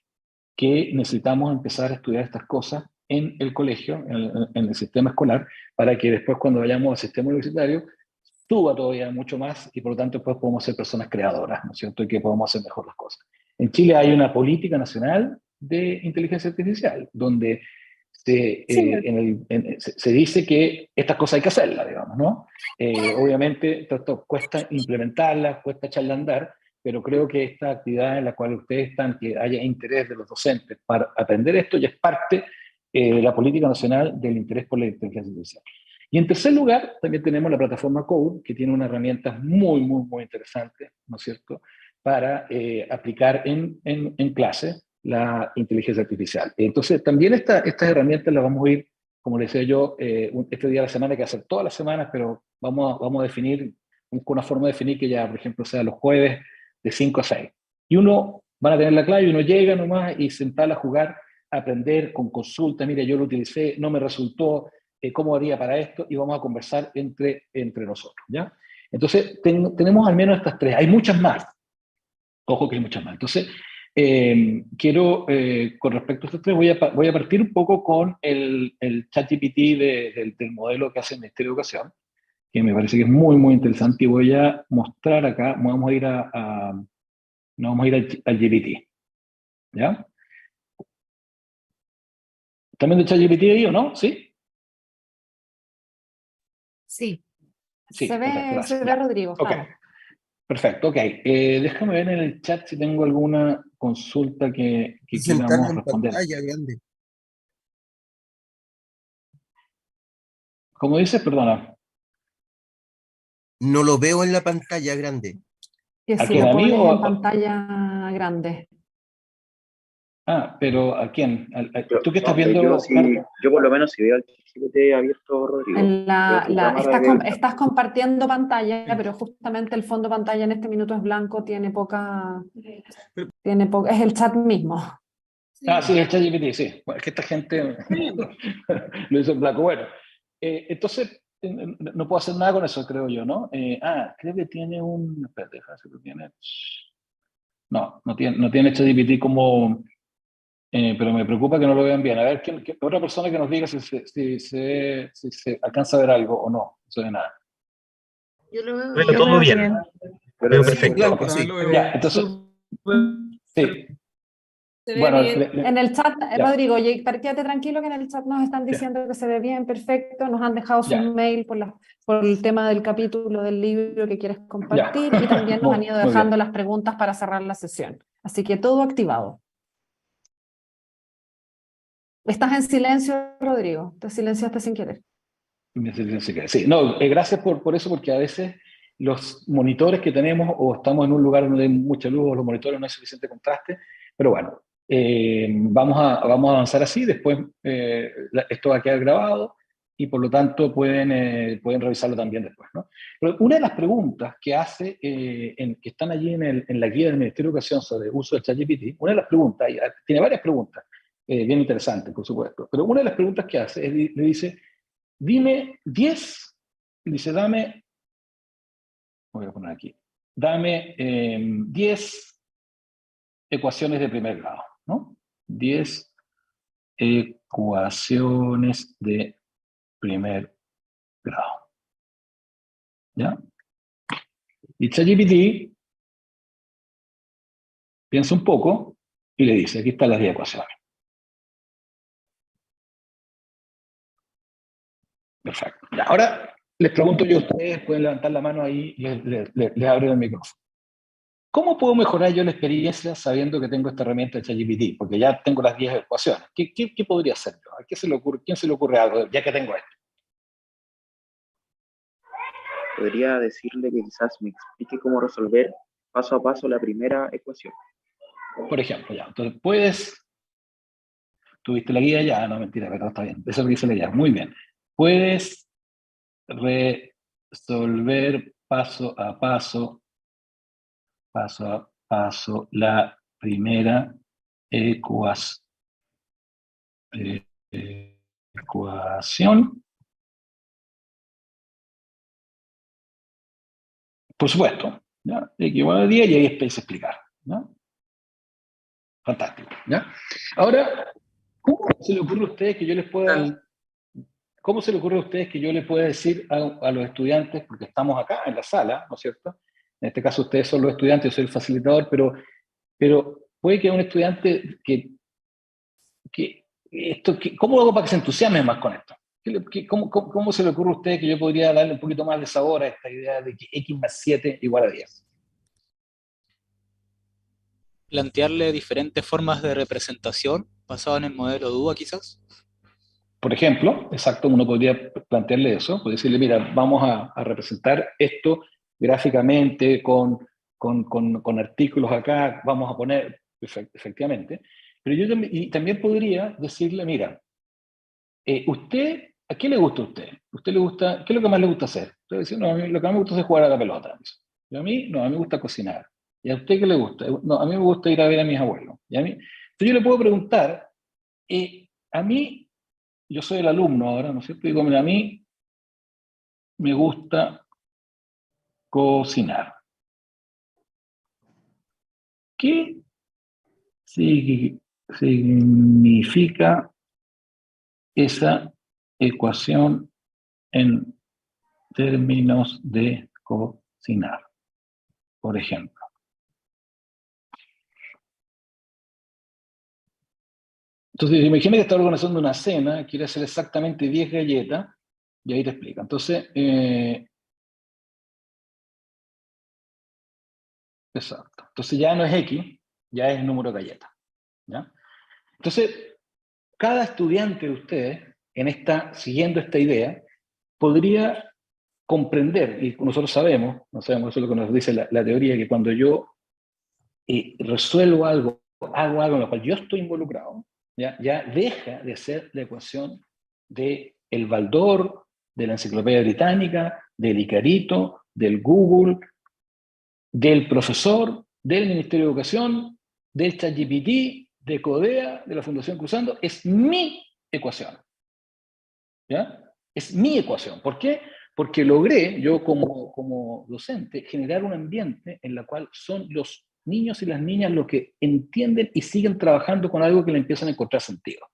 que necesitamos empezar a estudiar estas cosas en el colegio, en el sistema escolar, para que después cuando vayamos al sistema universitario suba todavía mucho más, y por lo tanto después podemos ser personas creadoras, ¿no es cierto?, y que podamos hacer mejor las cosas. En Chile hay una política nacional de inteligencia artificial, donde se dice que estas cosas hay que hacerlas, digamos, ¿no? Obviamente esto cuesta implementarlas, cuesta echarla a andar, pero creo que esta actividad en la cual ustedes están, que haya interés de los docentes para aprender esto, ya es parte de la política nacional del interés por la inteligencia artificial. Y en tercer lugar, también tenemos la plataforma Code, que tiene una herramienta muy interesante, ¿no es cierto?, para aplicar en clase la inteligencia artificial. Entonces, también estas herramientas las vamos a ir, como les decía yo, este día de la semana, que hacer todas las semanas, pero vamos a definir, con una forma de definir que ya, por ejemplo, sea los jueves de 5 a 6. Y van a tener la clave, y uno llega nomás y sentarla a jugar, a aprender con consulta. Mira, yo lo utilicé, no me resultó, ¿cómo haría para esto? Y vamos a conversar entre nosotros, ¿ya? Entonces, tenemos al menos estas tres. Hay muchas más. Ojo que hay muchas más. Entonces, Quiero, con respecto a estos tres, voy a partir un poco con el ChatGPT del modelo que hace el Ministerio de Educación, que me parece que es muy, muy interesante, y voy a mostrar acá, vamos a ir no vamos a ir al GPT, ¿ya? ¿También de ChatGPT ahí o no? ¿Sí? Sí, Sí, se perfecto, ve, gracias. se ve Ya. Rodrigo, Ok, estamos. perfecto, ok. Déjame ver en el chat si tengo alguna consulta que Presentarlo queramos en responder. pantalla grande. Como dices, perdona, No lo veo en la pantalla grande. Que ¿a si quién? lo ¿A mí pones o en pantalla grande. pero ¿a quién? ¿Tú qué estás No, viendo, Marta? yo por lo menos si veo el GPT abierto, Rodrigo, En veo tu cámara y veo el chat. estás compartiendo pantalla, pero justamente el fondo pantalla en este minuto es blanco, es el chat mismo. Ah, sí, el ChatGPT, sí. Bueno, es que esta gente lo hizo en blanco. Bueno, entonces no puedo hacer nada con eso, creo yo, ¿no? Creo que tiene un... Espérate, déjame ver si lo tiene. No tiene ChatGPT como... pero me preocupa que no lo vean bien. A ver, otra persona que nos diga si se alcanza a ver algo o no. No se ve nada. Yo lo veo Veo bien. todo bien. Yo lo Veo veo Sí, perfecto. blanco, Ok, sí. ya, entonces... Sí. Se ve Bueno, bien. En el chat, ya, Rodrigo, quédate tranquilo que en el chat nos están ya, diciendo que se ve bien, perfecto, nos han dejado sus ya, mails por el tema del capítulo del libro que quieres ya. compartir y también nos han ido Muy bien. dejando las preguntas para cerrar la sesión. Así que todo activado. Estás en silencio, Rodrigo, te silenciaste sin querer. Sí, no, gracias por eso, porque a veces los monitores que tenemos, o estamos en un lugar donde hay mucha luz, o los monitores no hay suficiente contraste, pero bueno, vamos a avanzar así, después esto va a quedar grabado, y por lo tanto pueden revisarlo también después, ¿no? Pero una de las preguntas que hace, que están allí en la guía del Ministerio de Educación sobre el uso del ChatGPT, una de las preguntas, tiene varias preguntas, bien interesantes, por supuesto, pero una de las preguntas que hace le dice: dime 10, dice, voy a poner aquí, dame 10 ecuaciones de primer grado, ¿no? 10 ecuaciones de primer grado, ¿ya? Y ChatGPT piensa un poco y le dice, aquí están las 10 ecuaciones. Perfecto. Ya, ahora les pregunto yo a ustedes, pueden levantar la mano ahí, les abro el micrófono. ¿Cómo puedo mejorar yo la experiencia sabiendo que tengo esta herramienta de ChatGPT? Porque ya tengo las 10 ecuaciones. ¿Qué podría hacer yo? ¿A quién se le ocurre algo ya que tengo esto? podría decirle que quizás me explique cómo resolver paso a paso la primera ecuación. Por ejemplo, ya. Entonces, tuviste la guía ya, no, mentira, pero está bien. Eso es lo que dice la guía. Muy bien. Puedes resolver paso a paso, la primera ecuación. Por supuesto, ¿ya? X igual a 10 y ahí empieza a explicar, ¿no? Fantástico, ¿ya? Ahora, ¿cómo se le ocurre a ustedes que yo les pueda... ¿Cómo se le ocurre a ustedes que yo les pueda decir a los estudiantes, porque estamos acá en la sala, ¿no es cierto? En este caso ustedes son los estudiantes, yo soy el facilitador, pero puede que un estudiante ¿cómo hago para que se entusiasme más con esto? ¿Cómo se le ocurre a ustedes que yo podría darle un poquito más de sabor a esta idea de que X más 7 igual a 10? Plantearle diferentes formas de representación basadas en el modelo DUA quizás. Por ejemplo, exacto, uno podría plantearle eso, podría decirle, mira, vamos a representar esto gráficamente con artículos acá, vamos a poner, efectivamente, pero yo también podría decirle, mira, usted, ¿a qué le gusta a usted? ¿Usted le gusta, qué es lo que más le gusta hacer? Entonces dice, no, a mí lo que más me gusta es jugar a la pelota. Y a mí, no, a mí me gusta cocinar. ¿Y a usted qué le gusta? No, a mí me gusta ir a ver a mis abuelos. ¿Y a mí? Entonces yo le puedo preguntar, a mí, yo soy el alumno ahora, ¿no es cierto? Digo, mira, a mí me gusta cocinar. ¿Qué significa esa ecuación en términos de cocinar, por ejemplo? Entonces, imagina que está organizando una cena, quiere hacer exactamente 10 galletas, y ahí te explica. Entonces, exacto. Entonces ya no es X, ya es el número de galletas, ¿ya? Entonces, cada estudiante de ustedes, siguiendo esta idea, podría comprender, y nosotros sabemos, eso es lo que nos dice la teoría, que cuando yo resuelvo algo, hago algo en lo cual yo estoy involucrado, ya deja de ser la ecuación del Baldor, de la Enciclopedia Británica, del Icarito, del Google, del profesor, del Ministerio de Educación, del ChatGPT, de Codea, de la Fundación Cruzando. Es mi ecuación, ¿ya? Es mi ecuación. ¿Por qué? Porque logré, yo como docente, generar un ambiente en el cual son los niños y las niñas los que entienden y siguen trabajando con algo que le empiezan a encontrar sentido.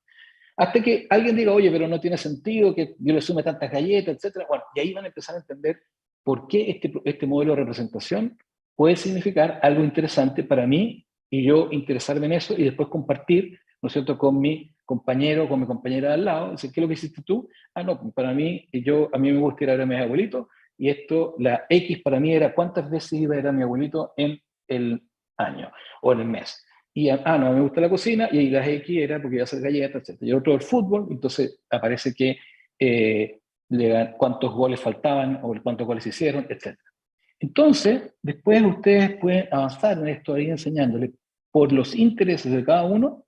Hasta que alguien diga, oye, pero no tiene sentido que yo le sume tantas galletas, etc. Bueno, y ahí van a empezar a entender por qué este modelo de representación puede significar algo interesante para mí y yo interesarme en eso y después compartir, ¿no es cierto?, con mi compañero, con mi compañera de al lado. Decir, ¿qué es lo que hiciste tú? Ah, no, para mí, a mí me gusta ir a ver a mis abuelitos, y esto, la X para mí era cuántas veces iba a ver a mi abuelito en el año o en el mes. Y, no, me gusta la cocina, y ahí las X era porque iba a hacer galletas, etc. Y otro el fútbol, entonces aparece que cuántos goles faltaban o cuántos goles hicieron, etc. Entonces, después ustedes pueden avanzar en esto ahí enseñándole por los intereses de cada uno,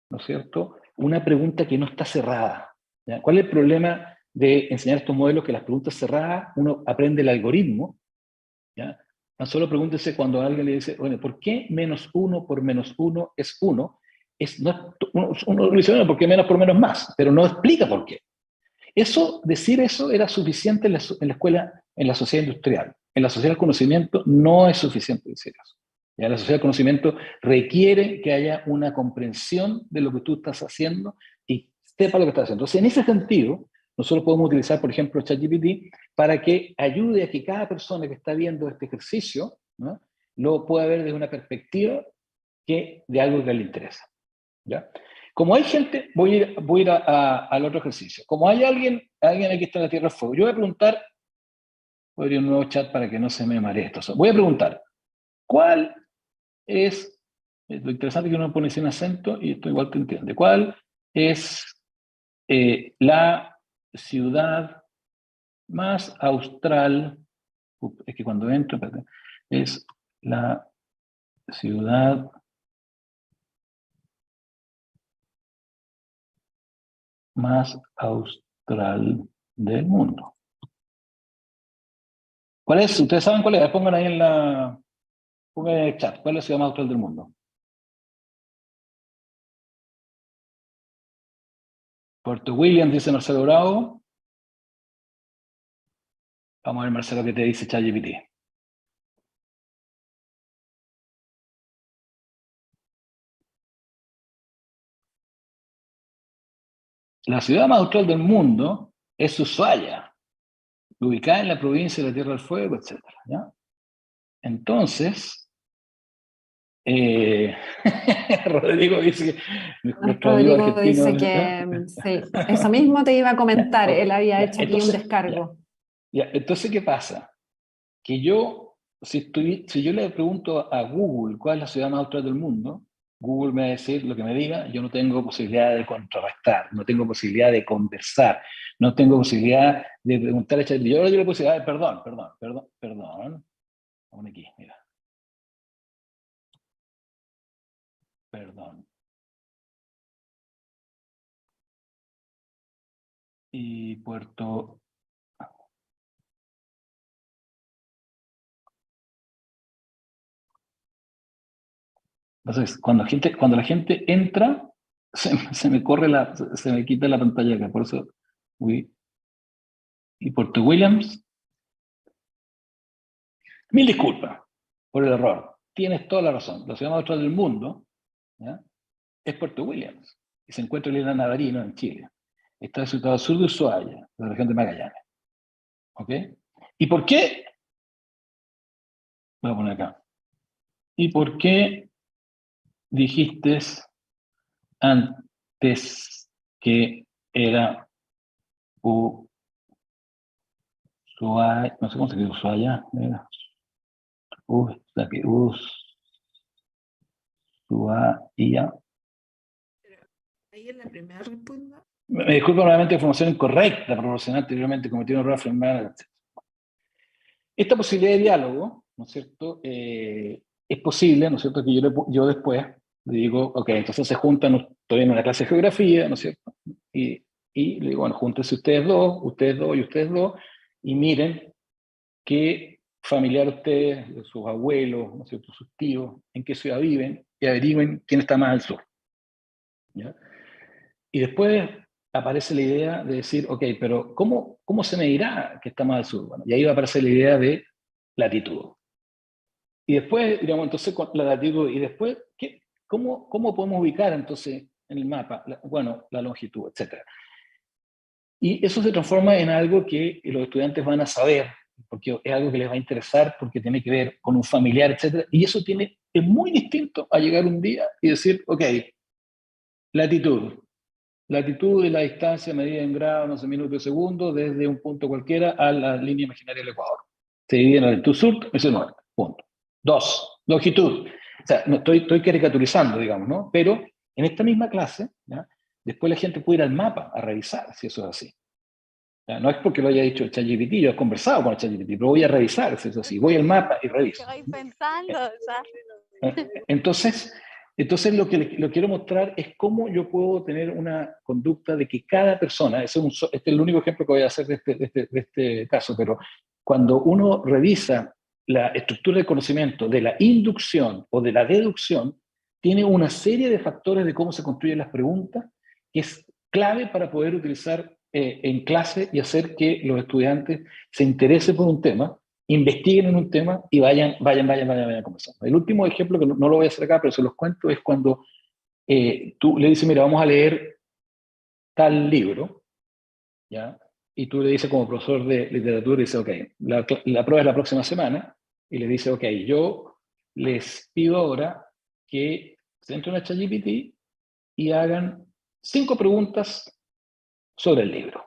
¿no es cierto?, una pregunta que no está cerrada, ¿ya? ¿Cuál es el problema de enseñar estos modelos? Que las preguntas cerradas, uno aprende el algoritmo, ¿ya? Tan solo pregúntese cuando alguien le dice, bueno, ¿por qué menos 1 por menos 1 es 1? Uno dice, bueno, ¿por qué menos por menos más? Pero no explica por qué. Decir eso era suficiente en la escuela, en la sociedad industrial. En la sociedad del conocimiento no es suficiente decir eso. Ya la sociedad del conocimiento requiere que haya una comprensión de lo que tú estás haciendo y sepa lo que estás haciendo. Entonces, en ese sentido, nosotros podemos utilizar, por ejemplo, ChatGPT para que ayude a que cada persona que está viendo este ejercicio, ¿no?, lo pueda ver desde una perspectiva de algo que le interesa, ¿ya? Como hay gente, voy a ir al otro ejercicio. Como hay alguien aquí está en la Tierra del Fuego, yo voy a preguntar, voy a abrir un nuevo chat para que no se me maree esto. Voy a preguntar, ¿cuál es, lo interesante es que uno pone sin acento y esto igual te entiende, ¿cuál es la ciudad más austral, es que cuando entro, espérate, es la ciudad más austral del mundo? ¿Cuál es? ¿Ustedes saben cuál es? Pongan ahí pongan en el chat. ¿Cuál es la ciudad más austral del mundo? Puerto Williams, dice Marcelo Bravo. Vamos a ver, Marcelo, qué te dice ChatGPT. La ciudad más austral del mundo es Ushuaia, ubicada en la provincia de la Tierra del Fuego, etc. ¿Ya? Entonces, Rodrigo dice que nuestro amigo Rodrigo argentino... dice que sí, eso mismo te iba a comentar, él había hecho aquí un descargo. Entonces, ¿qué pasa? Que si yo le pregunto a Google cuál es la ciudad más austral del mundo, Google me va a decir lo que me diga. Yo no tengo posibilidad de contrarrestar, no tengo posibilidad de conversar, no tengo posibilidad de preguntar a ChatGPT. Yo le puedo decir, perdón. Aún aquí, mira. Perdón. Y Puerto... Entonces, cuando la gente entra, se me quita la pantalla acá, por eso... Y Puerto Williams, mil disculpas por el error. Tienes toda la razón. La ciudad más austral del mundo, ¿ya?, es Puerto Williams, y se encuentra en la isla Navarino, en Chile. Está situado al sur de Ushuaia, de la región de Magallanes. ¿Ok? ¿Y por qué? Voy a poner acá. ¿Y por qué dijiste antes que era Ushuaia? No sé cómo se dice Ushuaia. Ushuaia. Ahí en la primera respuesta. Me disculpo nuevamente, información incorrecta proporcionada anteriormente, cometí un error afirmar, etc. Esta posibilidad de diálogo, ¿no es cierto? Es posible, ¿no es cierto? Que yo después le digo, ok, entonces se juntan, estoy en una clase de geografía, ¿no es cierto? Y le digo, bueno, júntense ustedes dos y ustedes dos, y miren qué familiar ustedes, sus abuelos, ¿no es cierto? Sus tíos, en qué ciudad viven, y averigüen quién está más al sur. ¿Ya? Y después aparece la idea de decir, ok, pero ¿cómo se me dirá que está más al sur? Bueno, y ahí va a aparecer la idea de latitud. Y después, digamos, entonces con la latitud, y después, ¿cómo podemos ubicar entonces en el mapa? Bueno, la longitud, etc. Y eso se transforma en algo que los estudiantes van a saber, porque es algo que les va a interesar, porque tiene que ver con un familiar, etc. Y eso es muy distinto a llegar un día y decir, ok, latitud. Latitud es la distancia medida en grados, no sé, minutos y segundos, desde un punto cualquiera a la línea imaginaria del Ecuador. Se divide en latitud sur, es el norte, punto. 2, longitud. O sea, no, estoy caricaturizando, digamos, ¿no? Pero en esta misma clase, ¿ya? Después la gente puede ir al mapa a revisar si eso es así. ¿Ya? No es porque lo haya dicho el ChatGPT, yo he conversado con el ChatGPT, pero voy a revisar si eso es así. Voy al mapa y reviso. Estoy pensando, o sea. Entonces lo que lo quiero mostrar es cómo yo puedo tener una conducta de que cada persona, este es el único ejemplo que voy a hacer de este caso, pero cuando uno revisa la estructura de conocimiento de la inducción o de la deducción, tiene una serie de factores de cómo se construyen las preguntas que es clave para poder utilizar en clase y hacer que los estudiantes se interesen por un tema, investiguen en un tema y vayan conversando. El último ejemplo, que no lo voy a hacer acá, pero se los cuento, es cuando tú le dices, mira, vamos a leer tal libro, ¿ya? Y tú le dices como profesor de literatura, dices, ok, la prueba es la próxima semana, y le dices, ok, yo les pido ahora que se entren a ChatGPT y hagan 5 preguntas sobre el libro.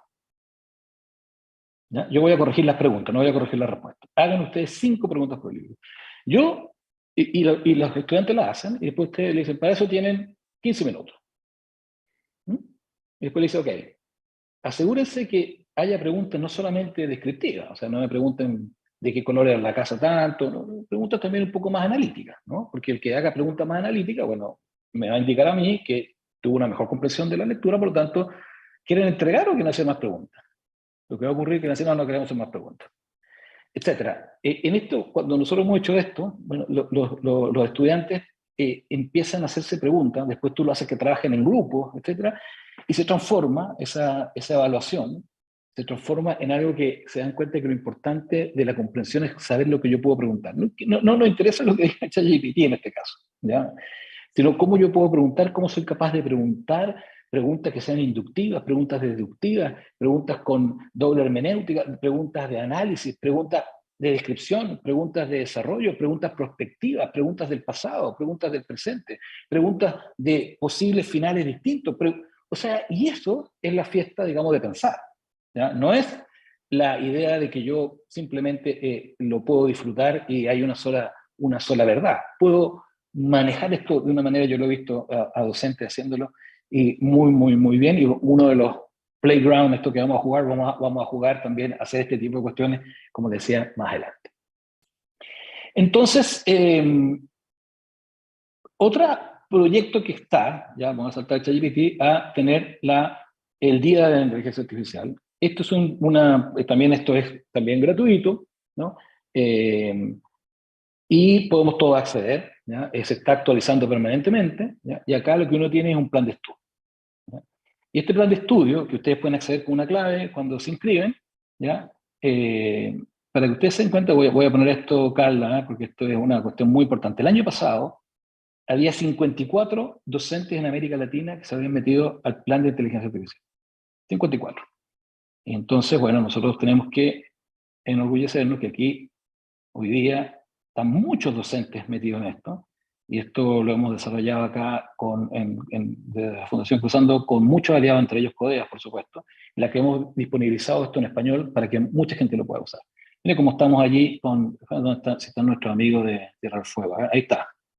¿Ya? Yo voy a corregir las preguntas, no voy a corregir las respuestas. Hagan ustedes 5 preguntas por el libro. Y los estudiantes las hacen, y después ustedes le dicen, para eso tienen 15 minutos. ¿Mm? Y después le dicen, ok, asegúrense que haya preguntas no solamente descriptivas, o sea, no me pregunten de qué color era la casa tanto, ¿no? Preguntas también un poco más analíticas, ¿no? Porque el que haga preguntas más analíticas, bueno, me va a indicar a mí que tuvo una mejor comprensión de la lectura, por lo tanto, ¿quieren entregar o quieren hacer más preguntas? Lo que va a ocurrir es que no queremos hacer más preguntas, etcétera. En esto, cuando nosotros hemos hecho esto, bueno, los estudiantes empiezan a hacerse preguntas, después tú lo haces que trabajen en grupos, etcétera, y se transforma esa evaluación, se transforma en algo que se dan cuenta que lo importante de la comprensión es saber lo que yo puedo preguntar. No nos interesa lo que diga ChatGPT en este caso, ¿ya? Sino cómo yo puedo preguntar, cómo soy capaz de preguntar, preguntas que sean inductivas, preguntas deductivas, preguntas con doble hermenéutica, preguntas de análisis, preguntas de descripción, preguntas de desarrollo, preguntas prospectivas, preguntas del pasado, preguntas del presente, preguntas de posibles finales distintos. O sea, y eso es la fiesta, digamos, de pensar, ¿ya? No es la idea de que yo simplemente lo puedo disfrutar y hay una sola verdad. Puedo manejar esto de una manera, yo lo he visto a docentes haciéndolo, y muy bien, y uno de los playground, esto que vamos a jugar, vamos a jugar también, a hacer este tipo de cuestiones, como decía, más adelante. Entonces, otro proyecto que está, ya vamos a saltar ChatGPT, a tener el Día de la Inteligencia Artificial. Esto es también gratuito, ¿no? Y podemos todos acceder, ¿ya? Se está actualizando permanentemente, ¿ya? Y acá lo que uno tiene es un plan de estudio, ¿ya? Y este plan de estudio, que ustedes pueden acceder con una clave cuando se inscriben, ¿ya? Para que ustedes se den cuenta, voy a poner esto, Carla, ¿eh? Porque esto es una cuestión muy importante. El año pasado, había 54 docentes en América Latina que se habían metido al plan de inteligencia artificial. 54. Y entonces, bueno, nosotros tenemos que enorgullecernos que aquí, hoy día, están muchos docentes metidos en esto, y esto lo hemos desarrollado acá desde la Fundación Cruzando con muchos aliados, entre ellos CODEAS, por supuesto, en la que hemos disponibilizado esto en español para que mucha gente lo pueda usar. Mire cómo estamos allí ¿dónde están? Si están nuestros amigos de Tierra del Fuego. Ahí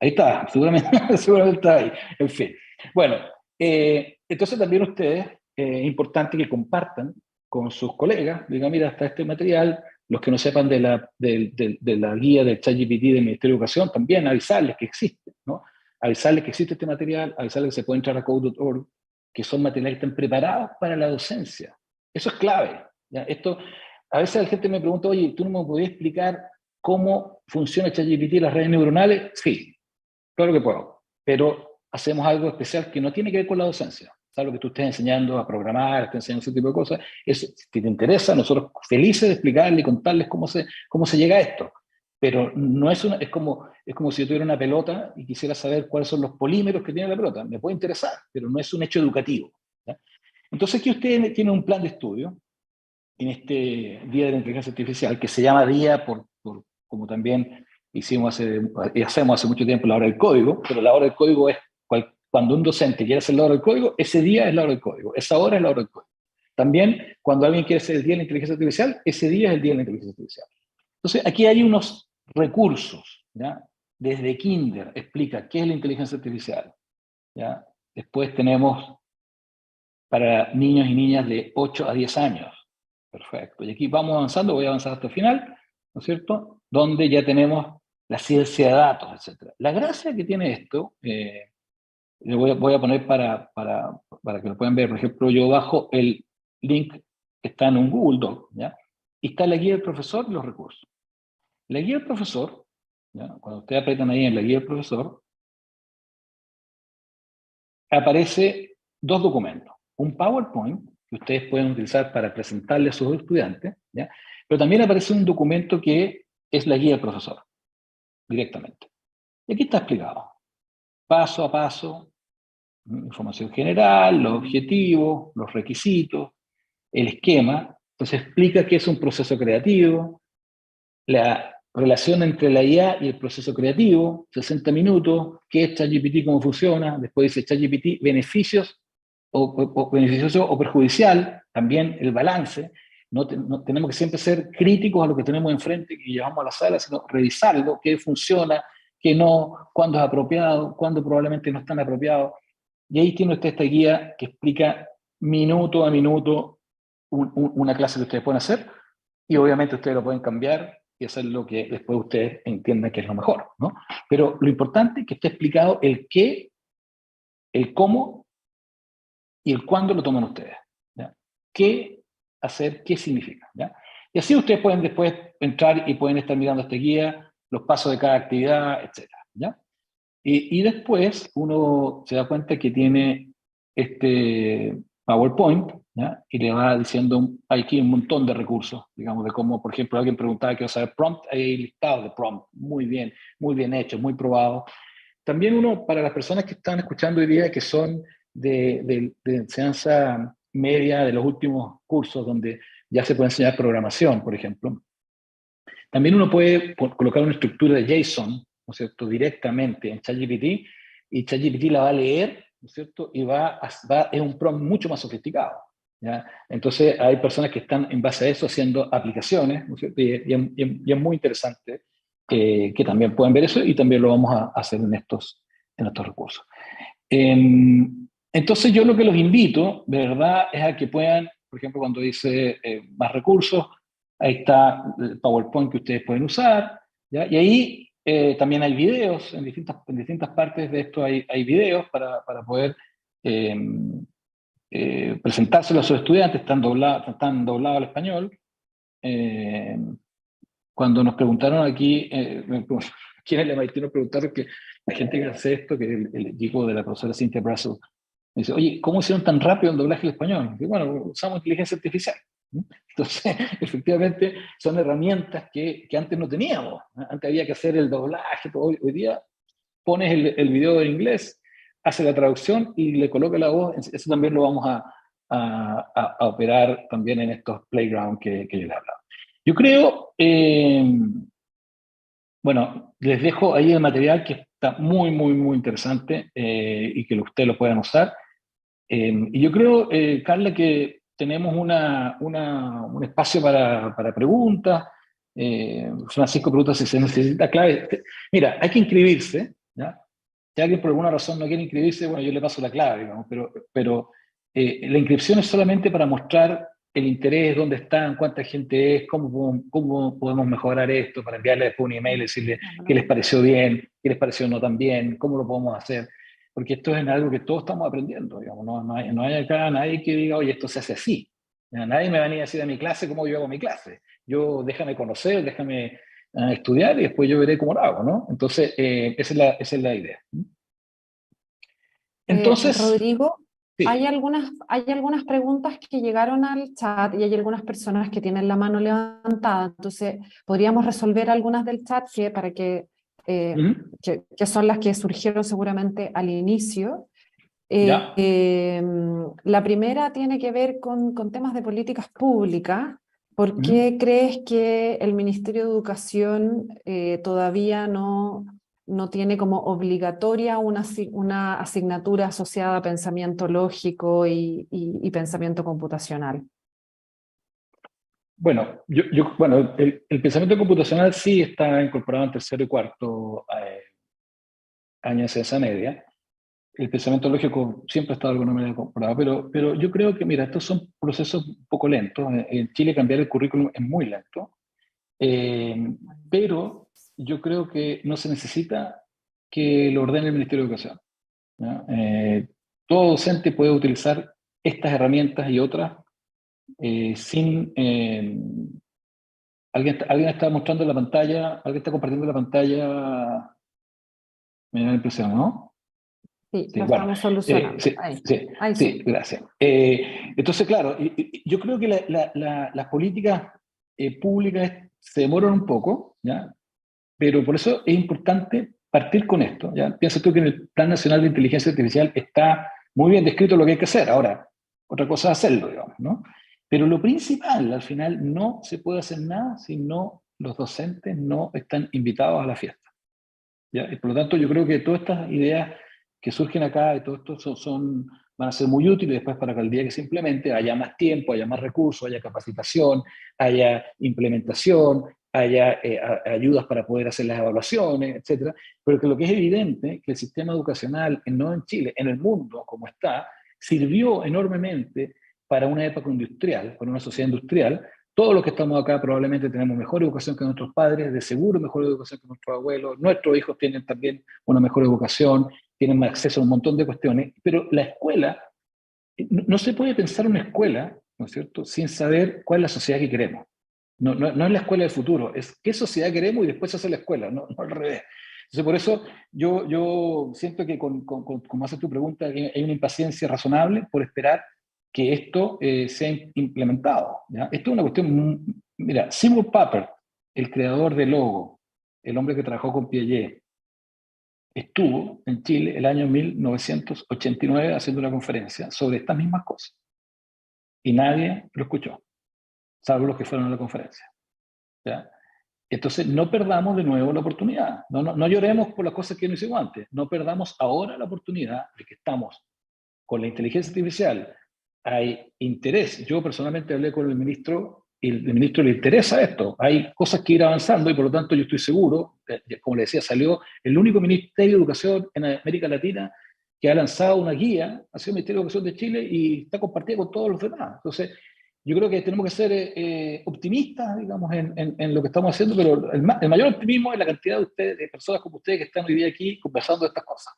está, seguramente, seguramente está ahí. En fin. Bueno, entonces también ustedes, es importante que compartan con sus colegas, digan, mira, está este material, los que no sepan de la guía del ChatGPT del Ministerio de Educación, también avisarles que existe, ¿no? Avisarles que existe este material, avisarles que se puede entrar a code.org, que son materiales que están preparados para la docencia. Eso es clave, ¿ya? Esto, a veces la gente me pregunta, oye, ¿tú no me podías explicar cómo funciona ChatGPT y las redes neuronales? Sí, claro que puedo, pero hacemos algo especial que no tiene que ver con la docencia. ¿Sabes? Lo que tú estés enseñando a programar, estés enseñando ese tipo de cosas, si te interesa, nosotros felices de explicarle y contarles cómo se llega a esto. Pero no es como si yo tuviera una pelota y quisiera saber cuáles son los polímeros que tiene la pelota. Me puede interesar, pero no es un hecho educativo, ¿ya? Entonces aquí ustedes tienen un plan de estudio en este Día de la Inteligencia Artificial, que se llama Día como también hacemos hace mucho tiempo la hora del código, pero la hora del código es cuando un docente quiere hacer la hora del código, ese día es la hora del código, esa hora es la hora del código. También, cuando alguien quiere hacer el Día de la Inteligencia Artificial, ese día es el Día de la Inteligencia Artificial. Entonces, aquí hay unos recursos, ¿ya? Desde Kinder explica qué es la inteligencia artificial, ¿ya? Después tenemos para niños y niñas de 8 a 10 años. Perfecto. Y aquí vamos avanzando, voy a avanzar hasta el final, ¿no es cierto? Donde ya tenemos la ciencia de datos, etc. La gracia que tiene esto, le voy a poner para que lo puedan ver. Por ejemplo, yo bajo el link que está en un Google Doc, ¿ya? Y está la guía del profesor y los recursos. La guía del profesor, ¿ya? Cuando ustedes aprietan ahí en la guía del profesor, aparece dos documentos. Un PowerPoint que ustedes pueden utilizar para presentarle a sus estudiantes, ¿ya? Pero también aparece un documento que es la guía del profesor, directamente. Y aquí está explicado, paso a paso, información general, los objetivos, los requisitos, el esquema. Entonces explica qué es un proceso creativo, la relación entre la IA y el proceso creativo, 60 minutos, qué es ChatGPT, cómo funciona, después dice ChatGPT, beneficios o beneficioso o perjudicial, también el balance. No tenemos que siempre ser críticos a lo que tenemos enfrente que llevamos a la sala, sino revisarlo, qué funciona, qué no, cuándo es apropiado, cuándo probablemente no es tan apropiado. Y ahí tiene usted esta guía que explica minuto a minuto una clase que ustedes pueden hacer, y obviamente ustedes lo pueden cambiar y hacer lo que después ustedes entiendan que es lo mejor, ¿no? Pero lo importante es que esté explicado el qué, el cómo y el cuándo lo toman ustedes, ¿ya? ¿Qué hacer? ¿Qué significa? ¿Ya? Y así ustedes pueden después entrar y pueden estar mirando esta guía, los pasos de cada actividad, etc. ¿Ya? Y después uno se da cuenta que tiene este PowerPoint, ¿ya? Y le va diciendo, hay aquí un montón de recursos, digamos, de cómo, por ejemplo, alguien preguntaba qué saber prompt, hay listado de prompt, muy bien hecho, muy probado. También uno, para las personas que están escuchando hoy día, que son de enseñanza media, de los últimos cursos, donde ya se puede enseñar programación, por ejemplo, también uno puede colocar una estructura de JSON, ¿no es cierto?, directamente en ChatGPT, y ChatGPT la va a leer, ¿no es cierto?, y es un prompt mucho más sofisticado, ¿ya? Entonces hay personas que están en base a eso haciendo aplicaciones, ¿no es cierto?, y es muy interesante que también puedan ver eso, y también lo vamos a hacer en estos recursos. Entonces yo lo que los invito, de verdad, es a que puedan, por ejemplo, cuando dice más recursos, ahí está el PowerPoint que ustedes pueden usar, ¿ya? Y ahí también hay videos, en distintas partes de esto hay videos para poder presentárselo a sus estudiantes, están doblados al español. Cuando nos preguntaron aquí, aquí en el MIT nos preguntaron que la gente que hace esto, que es el equipo de la profesora Cynthia Brassel, me dice, oye, ¿cómo hicieron tan rápido el doblaje al español? Y bueno, usamos inteligencia artificial. Entonces, efectivamente, son herramientas que antes no teníamos. Antes había que hacer el doblaje, todo. Hoy día pones el video en inglés, hace la traducción y le coloca la voz. Eso también lo vamos a operar también en estos playgrounds que yo les hablaba. Yo creo, bueno, les dejo ahí el material que está muy, muy, muy interesante y que ustedes lo puedan usar. Y yo creo, Carla, que tenemos un espacio para preguntas. Francisco pregunta si se necesita clave. Mira, hay que inscribirse, ¿ya? Si alguien por alguna razón no quiere inscribirse, bueno, yo le paso la clave, digamos, pero la inscripción es solamente para mostrar el interés, dónde están, cuánta gente es, cómo podemos mejorar esto, para enviarle después un email y decirle qué les pareció bien, qué les pareció no tan bien, cómo lo podemos hacer, porque esto es algo que todos estamos aprendiendo, digamos, no hay acá nadie que diga, oye, esto se hace así. Nadie me va a venir a decir a mi clase cómo yo hago mi clase. Déjame conocer, déjame estudiar y después yo veré cómo lo hago, ¿no? Entonces, esa es la idea. Entonces, Rodrigo, sí. hay algunas preguntas que llegaron al chat y hay algunas personas que tienen la mano levantada, entonces podríamos resolver algunas del chat que son las que surgieron seguramente al inicio. Ya. La primera tiene que ver con temas de políticas públicas. ¿Por qué crees que el Ministerio de Educación todavía no tiene como obligatoria una asignatura asociada a pensamiento lógico y pensamiento computacional? Bueno, bueno, el pensamiento computacional sí está incorporado en tercero y cuarto año de ciencia media. El pensamiento lógico siempre ha estado de alguna manera incorporado, pero yo creo que, mira, estos son procesos un poco lentos. En Chile cambiar el currículum es muy lento, pero yo creo que no se necesita que lo ordene el Ministerio de Educación, ¿ya? Todo docente puede utilizar estas herramientas y otras sin... ¿Alguien está mostrando la pantalla? ¿Alguien está compartiendo la pantalla? Me da la impresión, ¿no? Sí, Sí, lo bueno, estamos solucionando. sí, Ahí sí, gracias. Entonces, claro, yo creo que las políticas públicas se demoran un poco, ¿ya? Pero por eso es importante partir con esto, ¿ya? Piensa tú que en el Plan Nacional de Inteligencia Artificial está muy bien descrito lo que hay que hacer. Ahora, otra cosa es hacerlo, digamos, ¿no? Pero lo principal, al final, no se puede hacer nada si no los docentes no están invitados a la fiesta, ¿ya? Y por lo tanto, yo creo que todas estas ideas que surgen acá y todo esto van a ser muy útiles después para que el día que se implemente haya más tiempo, haya más recursos, haya capacitación, haya implementación, haya ayudas para poder hacer las evaluaciones, etcétera. Pero que lo que es evidente que el sistema educacional, no en Chile, en el mundo como está, sirvió enormemente para una época industrial, para una sociedad industrial. Todos los que estamos acá probablemente tenemos mejor educación que nuestros padres, de seguro mejor educación que nuestros abuelos, nuestros hijos tienen también una mejor educación, tienen más acceso a un montón de cuestiones, pero la escuela, no se puede pensar una escuela, ¿no es cierto?, sin saber cuál es la sociedad que queremos. No es la escuela del futuro, es qué sociedad queremos y después se hace la escuela, no al revés. Entonces, por eso yo siento que, como haces tu pregunta, hay una impaciencia razonable por esperar que esto sea implementado, ¿ya? Esto es una cuestión, mira, Seymour Papert, el creador de Logo, el hombre que trabajó con Piaget, estuvo en Chile el año 1989 haciendo una conferencia sobre estas mismas cosas. Y nadie lo escuchó, salvo los que fueron a la conferencia, ¿ya? Entonces, no perdamos de nuevo la oportunidad. No lloremos por las cosas que no hicimos antes. No perdamos ahora la oportunidad de que estamos con la inteligencia artificial. Hay interés. Yo personalmente hablé con el ministro y el ministro le interesa esto. Hay cosas que ir avanzando y por lo tanto yo estoy seguro, como le decía, salió el único Ministerio de Educación en América Latina que ha lanzado una guía, ha sido el Ministerio de Educación de Chile y está compartida con todos los demás. Entonces, yo creo que tenemos que ser optimistas, digamos, en lo que estamos haciendo, pero el mayor optimismo es la cantidad de ustedes, de personas como ustedes que están hoy día aquí conversando de estas cosas.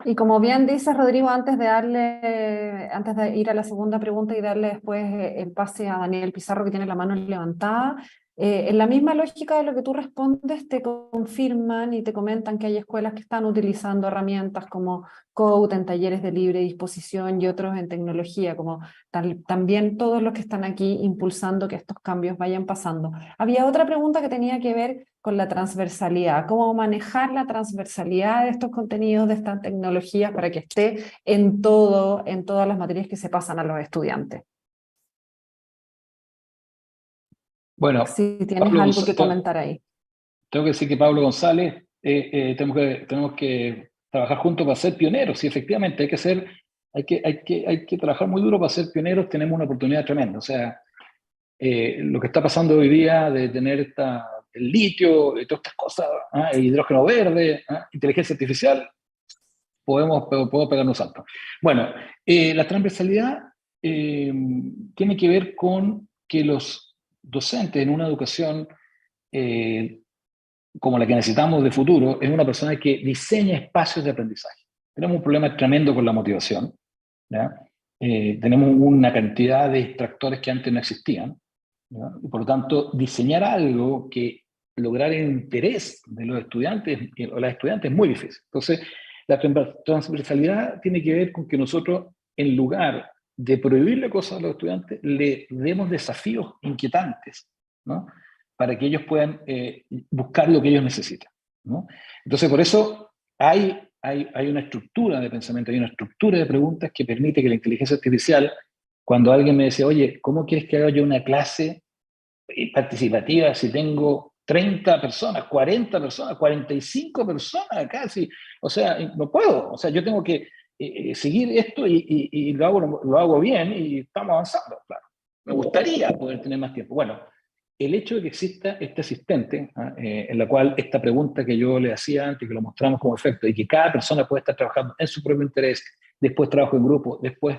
Y como bien dice Rodrigo, antes de ir a la segunda pregunta y darle después el pase a Daniel Pizarro, que tiene la mano levantada, En la misma lógica de lo que tú respondes, te confirman y te comentan que hay escuelas que están utilizando herramientas como Code en talleres de libre disposición y otros en tecnología, como también todos los que están aquí impulsando que estos cambios vayan pasando. Había otra pregunta que tenía que ver con la transversalidad, cómo manejar la transversalidad de estos contenidos, de estas tecnologías, para que esté en todo, en todas las materias que se pasan a los estudiantes. Bueno, Si tienes Pablo algo que González, comentar ahí. tengo que decir que Pablo González, tenemos que trabajar juntos para ser pioneros. Sí, efectivamente, hay que trabajar muy duro para ser pioneros. Tenemos una oportunidad tremenda. O sea, lo que está pasando hoy día de tener el litio y todas estas cosas, el hidrógeno verde, inteligencia artificial, podemos pegarnos un salto. Bueno, la transversalidad tiene que ver con que los docentes en una educación como la que necesitamos de futuro es una persona que diseña espacios de aprendizaje. Tenemos un problema tremendo con la motivación, ¿ya? Tenemos una cantidad de distractores que antes no existían, ¿ya? Y por lo tanto, diseñar algo que lograr el interés de los estudiantes o las estudiantes es muy difícil. Entonces, la transversalidad tiene que ver con que nosotros, en lugar de prohibirle cosas a los estudiantes, le demos desafíos inquietantes, ¿no? Para que ellos puedan buscar lo que ellos necesitan, ¿no? Entonces, por eso hay una estructura de pensamiento, hay una estructura de preguntas que permite que la inteligencia artificial, cuando alguien me dice, oye, ¿cómo quieres que haga yo una clase participativa si tengo 30 personas, 40 personas, 45 personas acá? O sea, no puedo. O sea, yo tengo que seguir esto y lo hago bien y estamos avanzando, claro. Me gustaría poder tener más tiempo. Bueno, el hecho de que exista este asistente, en la cual esta pregunta que yo le hacía antes, que lo mostramos como efecto, y que cada persona puede estar trabajando en su propio interés, después trabajo en grupo, después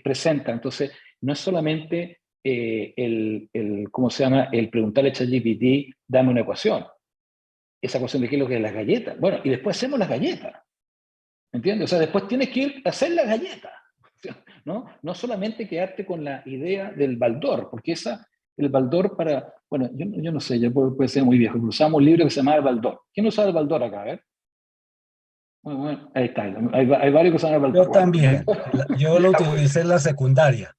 presenta. Entonces, no es solamente ¿cómo se llama? El preguntarle a ChatGPT, dame una ecuación. Esa ecuación de qué es lo que es las galletas. Bueno, y después hacemos las galletas. ¿Entiendes? O sea, después tienes que ir a hacer las galletas, ¿no? No solamente quedarte con la idea del baldor, porque el baldor bueno, yo no sé, yo puede ser muy viejo, pero usamos un libro que se llama El Baldor. ¿Quién usa el baldor acá? A ver. Bueno, ahí está, hay varios que usan el baldor. Yo también. Yo lo utilicé en la secundaria.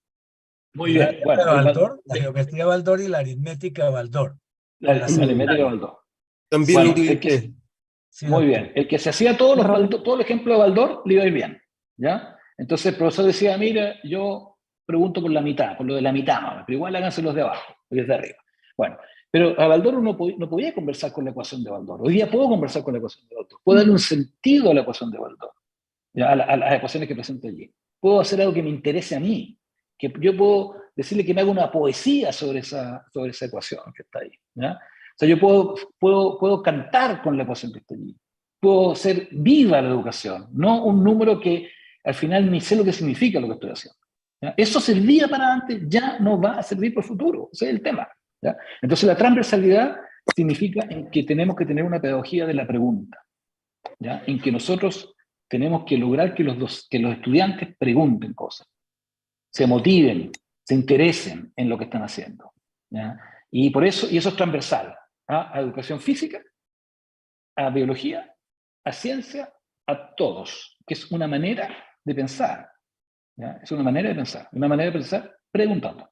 Muy El bien, álgebra bueno. Baldor, la geometría Baldor y la aritmética Baldor. La En la aritmética secundaria. Baldor. También lo Bueno, utilicé. Sí, muy doctor. bien. El que se hacía todo el ejemplo de Baldor, le iba a ir bien, ¿ya? Entonces el profesor decía, mira, yo pregunto por la mitad, por lo de la mitad, pero igual háganse los de abajo, los de arriba. Bueno, pero a Baldor no podía conversar con la ecuación de Baldor. Hoy día puedo conversar con la ecuación de Baldor. Puedo darle un sentido a la ecuación de Baldor, ¿ya? A las ecuaciones que presento allí. Puedo hacer algo que me interese a mí, que yo puedo decirle que me haga una poesía sobre esa ecuación que está ahí, ¿ya? O sea, yo puedo cantar con la ecuación que está allí. Puedo ser viva la educación, no un número que al final ni sé lo que significa lo que estoy haciendo, ¿ya? Eso servía para antes, ya no va a servir para el futuro. Ese es el tema, ¿ya? Entonces la transversalidad significa en que tenemos que tener una pedagogía de la pregunta, ¿ya? En que nosotros tenemos que lograr que los estudiantes pregunten cosas, se motiven, se interesen en lo que están haciendo, ¿ya? Y eso es transversal, a educación física, a biología, a ciencia, a todos, que es una manera de pensar, ¿ya? Es una manera de pensar preguntando.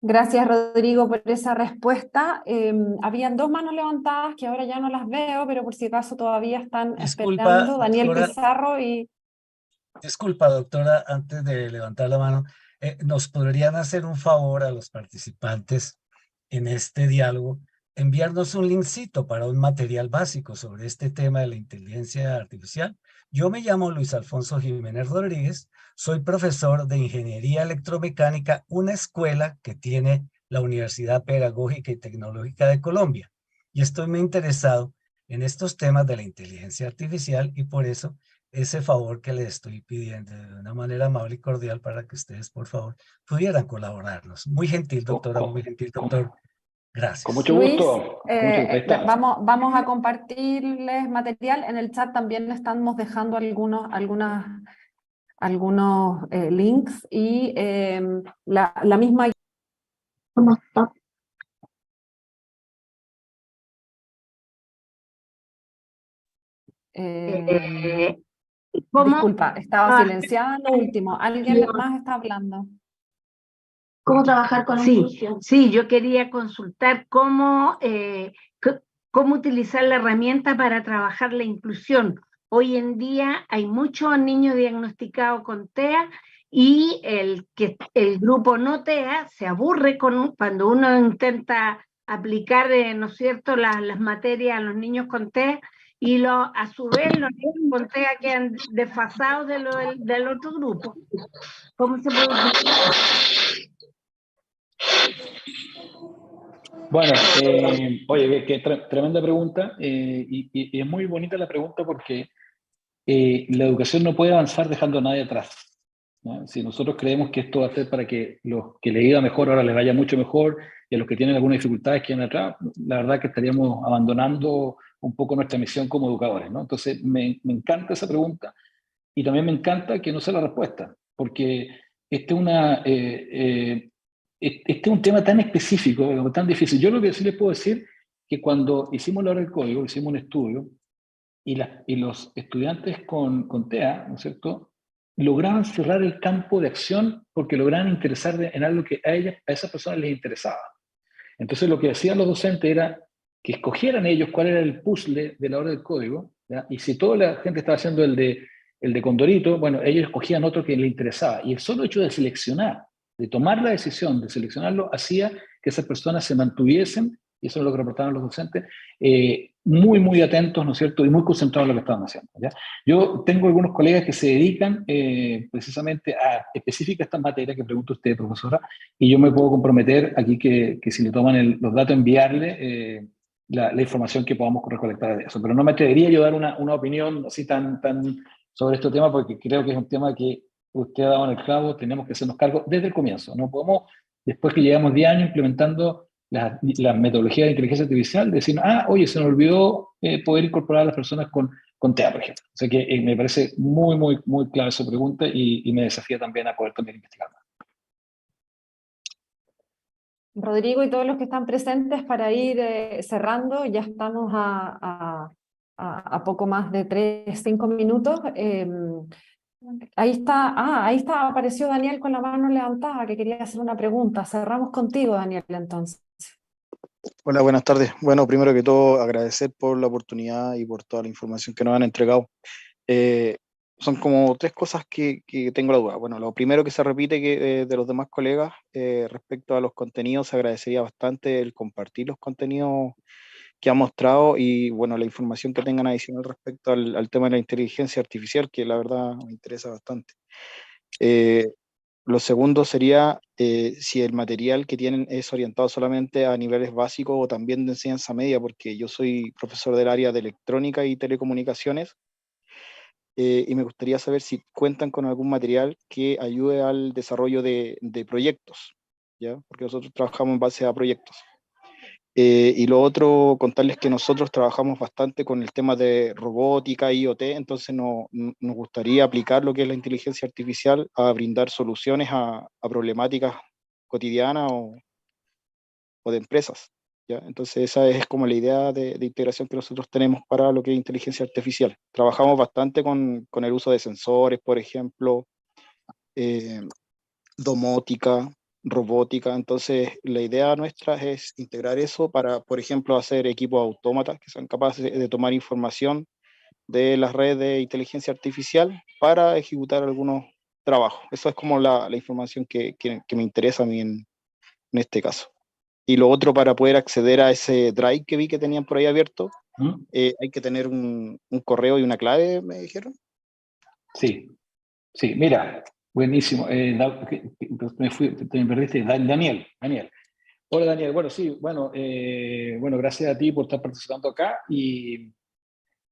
Gracias, Rodrigo, por esa respuesta. Habían dos manos levantadas que ahora ya no las veo, pero por si acaso todavía están Disculpa, esperando. Daniel doctora. Pizarro y... Disculpa, doctora, antes de levantar la mano, ¿nos podrían hacer un favor a los participantes en este diálogo? Enviarnos un linkcito para un material básico sobre este tema de la inteligencia artificial. Yo me llamo Luis Alfonso Jiménez Rodríguez, soy profesor de Ingeniería Electromecánica, una escuela que tiene la Universidad Pedagógica y Tecnológica de Colombia. Y estoy muy interesado en estos temas de la inteligencia artificial y por eso ese favor que les estoy pidiendo de una manera amable y cordial para que ustedes, por favor, pudieran colaborarnos. Muy gentil, doctora, muy gentil, doctor. Gracias. Con mucho Luis, gusto. Ahí está. vamos a compartirles material. En el chat también estamos dejando algunos links y la misma... ¿Cómo está? ¿Cómo? Disculpa, estaba Ah, silenciada en lo último. ¿Alguien más está hablando? ¿Cómo trabajar con la inclusión? Sí, yo quería consultar cómo utilizar la herramienta para trabajar la inclusión. Hoy en día hay muchos niños diagnosticados con TEA y el grupo no TEA se aburre cuando uno intenta aplicar, ¿no es cierto?, las materias a los niños con TEA y a su vez los niños con TEA quedan desfasados del otro grupo. ¿Cómo se puede utilizar? Bueno, oye, qué tremenda pregunta, y es muy bonita la pregunta porque la educación no puede avanzar dejando a nadie atrás, ¿no? Si nosotros creemos que esto va a ser para que los que les iba mejor ahora les vaya mucho mejor y a los que tienen algunas dificultades queden atrás, la verdad que estaríamos abandonando un poco nuestra misión como educadores, ¿no? Entonces me encanta esa pregunta y también me encanta que no sea la respuesta, porque este es este es un tema tan específico, tan difícil. Yo lo que sí les puedo decir que cuando hicimos la hora del código, hicimos un estudio, y los estudiantes con TEA, ¿no es cierto?, lograban cerrar el campo de acción porque lograban interesar en algo que a esas personas les interesaba. Entonces lo que hacían los docentes era que escogieran ellos cuál era el puzzle de la hora del código, ¿ya? Y si toda la gente estaba haciendo el de Condorito, bueno, ellos escogían otro que les interesaba. Y el solo hecho de seleccionar, de tomar la decisión de seleccionarlo, hacía que esas personas se mantuviesen, y eso es lo que reportaban los docentes, muy, muy atentos, ¿no es cierto?, y muy concentrados en lo que estaban haciendo, ¿ya? Yo tengo algunos colegas que se dedican precisamente a específicas estas materias que pregunta usted, profesora, y yo me puedo comprometer aquí que si le toman los datos, enviarle la información que podamos recolectar de eso. Pero no me atrevería yo a dar una opinión así tan sobre este tema, porque creo que es un tema que usted ha dado en el clavo, tenemos que hacernos cargo desde el comienzo. No podemos, después que llevamos 10 años implementando la metodología de inteligencia artificial, decir, oye, se nos olvidó poder incorporar a las personas con TEA, por ejemplo. O sea que me parece muy, muy, muy clara su pregunta y me desafía también a poder también investigar más. Rodrigo y todos los que están presentes, para ir cerrando, ya estamos a poco más de 3-5 minutos. Ahí está, apareció Daniel con la mano levantada, que quería hacer una pregunta. Cerramos contigo, Daniel, entonces. Hola, buenas tardes. Bueno, primero que todo, agradecer por la oportunidad y por toda la información que nos han entregado. Son como 3 cosas que tengo la duda. Bueno, lo primero que se repite de los demás colegas respecto a los contenidos, se agradecería bastante el compartir los contenidos que ha mostrado y, bueno, la información que tengan adicional respecto al tema de la inteligencia artificial, que la verdad me interesa bastante. Lo segundo sería si el material que tienen es orientado solamente a niveles básicos o también de enseñanza media, porque yo soy profesor del área de electrónica y telecomunicaciones, y me gustaría saber si cuentan con algún material que ayude al desarrollo de proyectos, ¿ya? Porque nosotros trabajamos en base a proyectos. Y lo otro, contarles que nosotros trabajamos bastante con el tema de robótica, IoT, entonces nos gustaría aplicar lo que es la inteligencia artificial a brindar soluciones a problemáticas cotidianas o de empresas, ¿ya? Entonces esa es como la idea de integración que nosotros tenemos para lo que es inteligencia artificial. Trabajamos bastante con el uso de sensores, por ejemplo, domótica, robótica. Entonces la idea nuestra es integrar eso para, por ejemplo, hacer equipos autómatas que sean capaces de tomar información de las redes de inteligencia artificial para ejecutar algunos trabajos. Eso es como la información que me interesa a mí en este caso. Y lo otro, para poder acceder a ese drive que vi que tenían por ahí abierto, hay que tener un correo y una clave, me dijeron. Sí, mira, buenísimo. Me perdiste. Daniel. Hola, Daniel. Bueno, sí, bueno, gracias a ti por estar participando acá. Y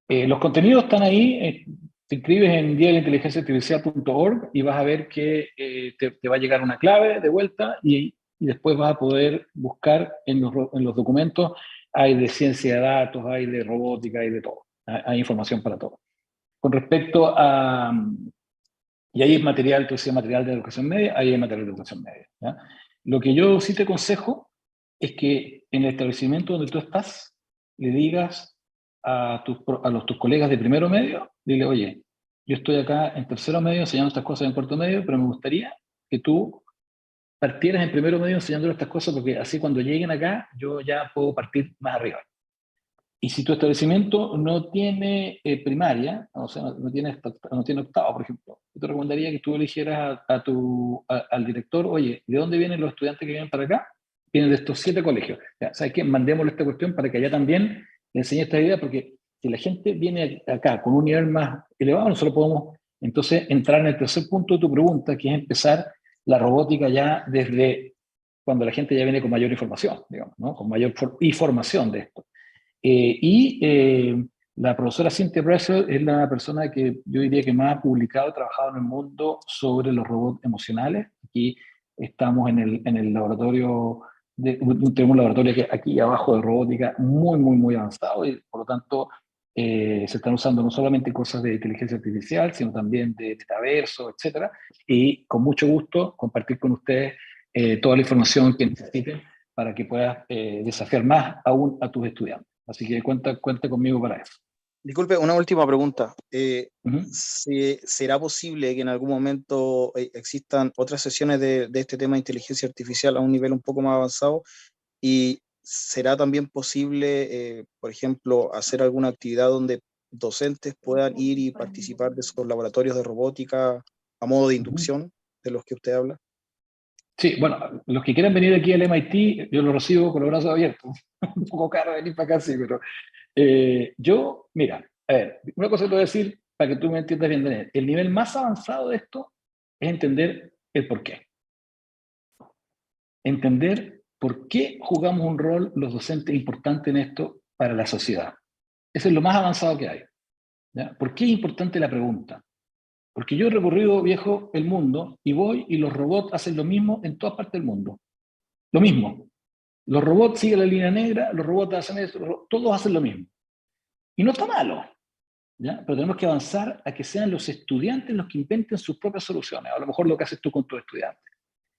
los contenidos están ahí. Te inscribes en diadeinteligenciaartificial.org y vas a ver que te va a llegar una clave de vuelta y después vas a poder buscar en los documentos. Hay de ciencia de datos, hay de robótica, hay de todo. Hay información para todo. Con respecto a... Y ahí es material, tú decías material de educación media, ahí hay material de educación media, ¿ya? Lo que yo sí te aconsejo es que en el establecimiento donde tú estás le digas tus colegas de primero medio, dile, oye, yo estoy acá en tercero medio enseñando estas cosas en cuarto medio, pero me gustaría que tú partieras en primero medio enseñándole estas cosas, porque así cuando lleguen acá, yo ya puedo partir más arriba. Y si tu establecimiento no tiene primaria, o sea, no tiene octavo, por ejemplo, yo te recomendaría que tú eligieras al director, oye, ¿de dónde vienen los estudiantes que vienen para acá? Vienen de estos 7 colegios. Ya, ¿sabes qué? Mandémosle esta cuestión para que allá también le enseñe esta idea, porque si la gente viene acá con un nivel más elevado, nosotros podemos entonces entrar en el tercer punto de tu pregunta, que es empezar la robótica ya desde cuando la gente ya viene con mayor información, digamos, ¿no? Con mayor información de esto. La profesora Cynthia Breslin es la persona que yo diría que más ha publicado y trabajado en el mundo sobre los robots emocionales. Aquí estamos en el laboratorio, tenemos un laboratorio aquí abajo de robótica muy avanzado, y por lo tanto se están usando no solamente cosas de inteligencia artificial, sino también de metaverso, etcétera, y con mucho gusto compartir con ustedes toda la información que necesiten para que puedas desafiar más aún a tus estudiantes. Así que cuenta conmigo para eso. Disculpe, una última pregunta. ¿Será posible que en algún momento existan otras sesiones de este tema de inteligencia artificial a un nivel un poco más avanzado? ¿Y será también posible, por ejemplo, hacer alguna actividad donde docentes puedan ir y participar de esos laboratorios de robótica a modo de inducción de los que usted habla? Sí, bueno, los que quieran venir aquí al MIT, yo los recibo con los brazos abiertos. Un poco caro venir para acá, sí, pero mira, a ver, una cosa que te voy a decir para que tú me entiendas bien, Daniel. El nivel más avanzado de esto es entender el por qué. Entender por qué jugamos un rol los docentes importante en esto para la sociedad. Eso es lo más avanzado que hay. ¿Ya? ¿Por qué es importante la pregunta? Porque yo he recorrido, viejo, el mundo y voy y los robots hacen lo mismo en todas partes del mundo. Lo mismo. Los robots siguen la línea negra, los robots hacen eso, todos hacen lo mismo. Y no está malo, ¿ya? Pero tenemos que avanzar a que sean los estudiantes los que inventen sus propias soluciones. A lo mejor lo que haces tú con tus estudiantes.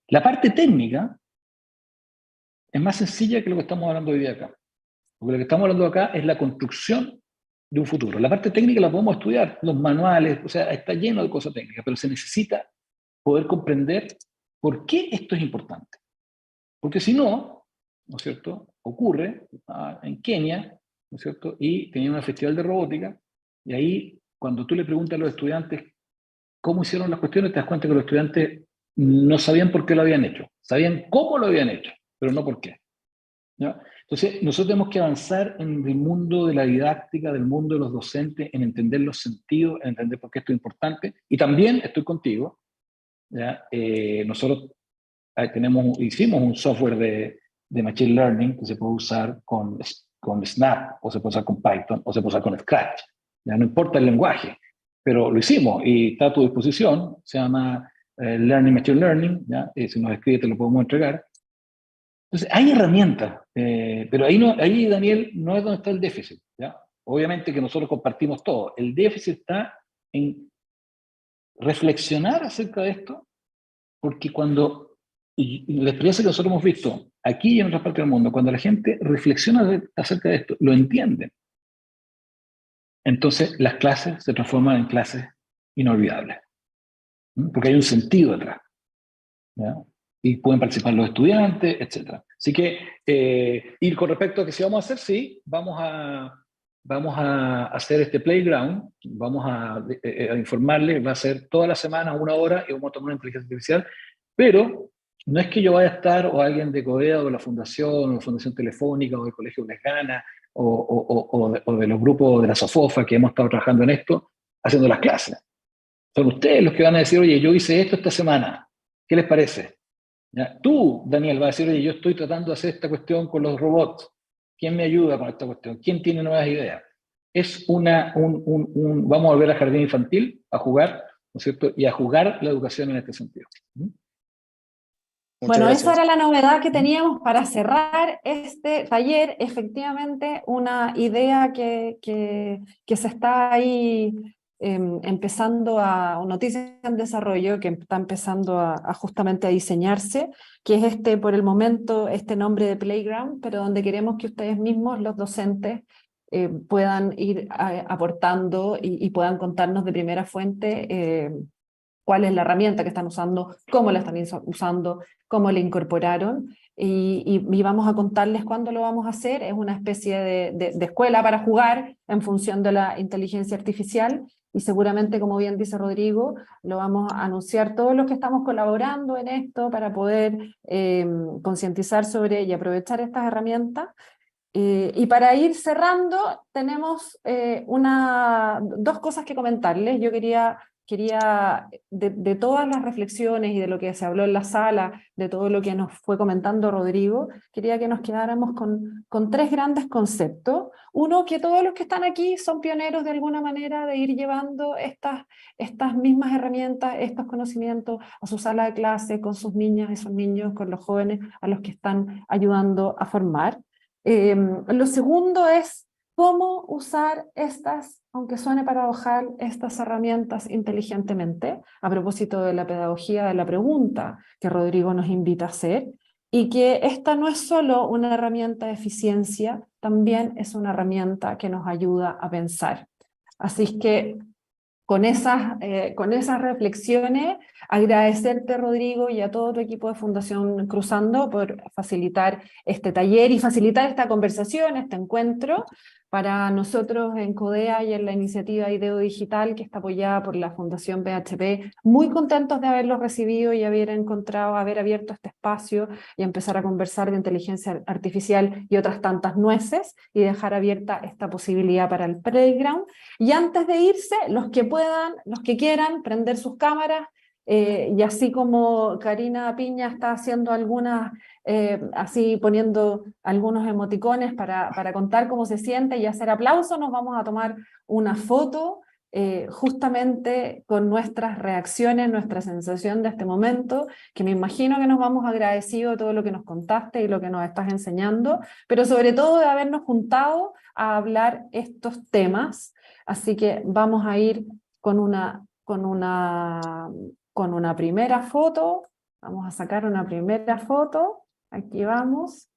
La parte técnica es más sencilla que lo que estamos hablando hoy día acá. Porque lo que estamos hablando acá es la construcción de un futuro. La parte técnica la podemos estudiar, los manuales, o sea, está lleno de cosas técnicas, pero se necesita poder comprender por qué esto es importante. Porque si no, ¿no es cierto?, ocurre en Kenia, ¿no es cierto?, y tenían un festival de robótica, y ahí, cuando tú le preguntas a los estudiantes cómo hicieron las cuestiones, te das cuenta que los estudiantes no sabían por qué lo habían hecho. Sabían cómo lo habían hecho, pero no por qué. ¿Ya? Entonces, nosotros tenemos que avanzar en el mundo de la didáctica, del mundo de los docentes, en entender los sentidos, en entender por qué esto es importante. Y también estoy contigo, ¿ya? Nosotros hicimos un software de Machine Learning que se puede usar con Snap, o se puede usar con Python, o se puede usar con Scratch. ¿Ya? No importa el lenguaje, pero lo hicimos y está a tu disposición. Se llama Machine Learning, ¿ya? Si nos escribe te lo podemos entregar. Entonces, hay herramientas, pero ahí, Daniel, no es donde está el déficit, ¿ya? Obviamente que nosotros compartimos todo. El déficit está en reflexionar acerca de esto, porque y la experiencia que nosotros hemos visto aquí y en otras partes del mundo, cuando la gente reflexiona acerca de esto, lo entienden. Entonces, las clases se transforman en clases inolvidables, porque hay un sentido detrás, ¿ya? Y pueden participar los estudiantes, etc. Así que, y con respecto a que si vamos a hacer, sí, vamos a hacer este playground, vamos a informarles, va a ser toda la semana, 1 hora, y vamos a tomar una inteligencia artificial, pero no es que yo vaya a estar, o alguien de CODEA, o de la Fundación, o de la Fundación Telefónica, o del Colegio Les Gana, o de los grupos de la SOFOFA que hemos estado trabajando en esto, haciendo las clases. Son ustedes los que van a decir, oye, yo hice esto esta semana, ¿qué les parece? ¿Ya? Tú, Daniel, vas a decir, oye, yo estoy tratando de hacer esta cuestión con los robots. ¿Quién me ayuda con esta cuestión? ¿Quién tiene nuevas ideas? Es vamos a volver al jardín infantil, a jugar, ¿no es cierto? Y a jugar la educación en este sentido. Bueno, esa era la novedad que teníamos para cerrar este taller. Efectivamente, una idea que se está ahí empezando noticia en desarrollo, que está empezando justamente a diseñarse, que es por el momento, este nombre de Playground, pero donde queremos que ustedes mismos, los docentes, puedan ir aportando y puedan contarnos de primera fuente cuál es la herramienta que están usando, cómo la están usando, cómo la incorporaron, y vamos a contarles cuándo lo vamos a hacer. Es una especie de escuela para jugar en función de la inteligencia artificial, y seguramente, como bien dice Rodrigo, lo vamos a anunciar todos los que estamos colaborando en esto para poder concientizar sobre y aprovechar estas herramientas. Y para ir cerrando, tenemos dos cosas que comentarles. Yo quería de todas las reflexiones y de lo que se habló en la sala, de todo lo que nos fue comentando Rodrigo, quería que nos quedáramos con tres grandes conceptos. Uno, que todos los que están aquí son pioneros de alguna manera de ir llevando estas mismas herramientas, estos conocimientos a su sala de clase, con sus niñas y sus niños, con los jóvenes a los que están ayudando a formar. Lo segundo es cómo usar estas, aunque suene paradojal, estas herramientas inteligentemente, a propósito de la pedagogía de la pregunta que Rodrigo nos invita a hacer, y que esta no es solo una herramienta de eficiencia, también es una herramienta que nos ayuda a pensar. Así que con esas reflexiones, agradecerte, Rodrigo, y a todo tu equipo de Fundación Cruzando por facilitar este taller y facilitar esta conversación, este encuentro. Para nosotros en CODEA y en la iniciativa IDEO Digital, que está apoyada por la Fundación PHP, muy contentos de haberlos recibido y haber abierto este espacio y empezar a conversar de inteligencia artificial y otras tantas nueces, y dejar abierta esta posibilidad para el playground. Y antes de irse, los que quieran prender sus cámaras, y así como Karina Piña está haciendo así poniendo algunos emoticones para contar cómo se siente y hacer aplausos, nos vamos a tomar una foto justamente con nuestras reacciones, nuestra sensación de este momento, que me imagino que nos vamos agradecidos de todo lo que nos contaste y lo que nos estás enseñando, pero sobre todo de habernos juntado a hablar estos temas. Así que vamos a ir con una primera foto. Vamos a sacar una primera foto. Aquí vamos.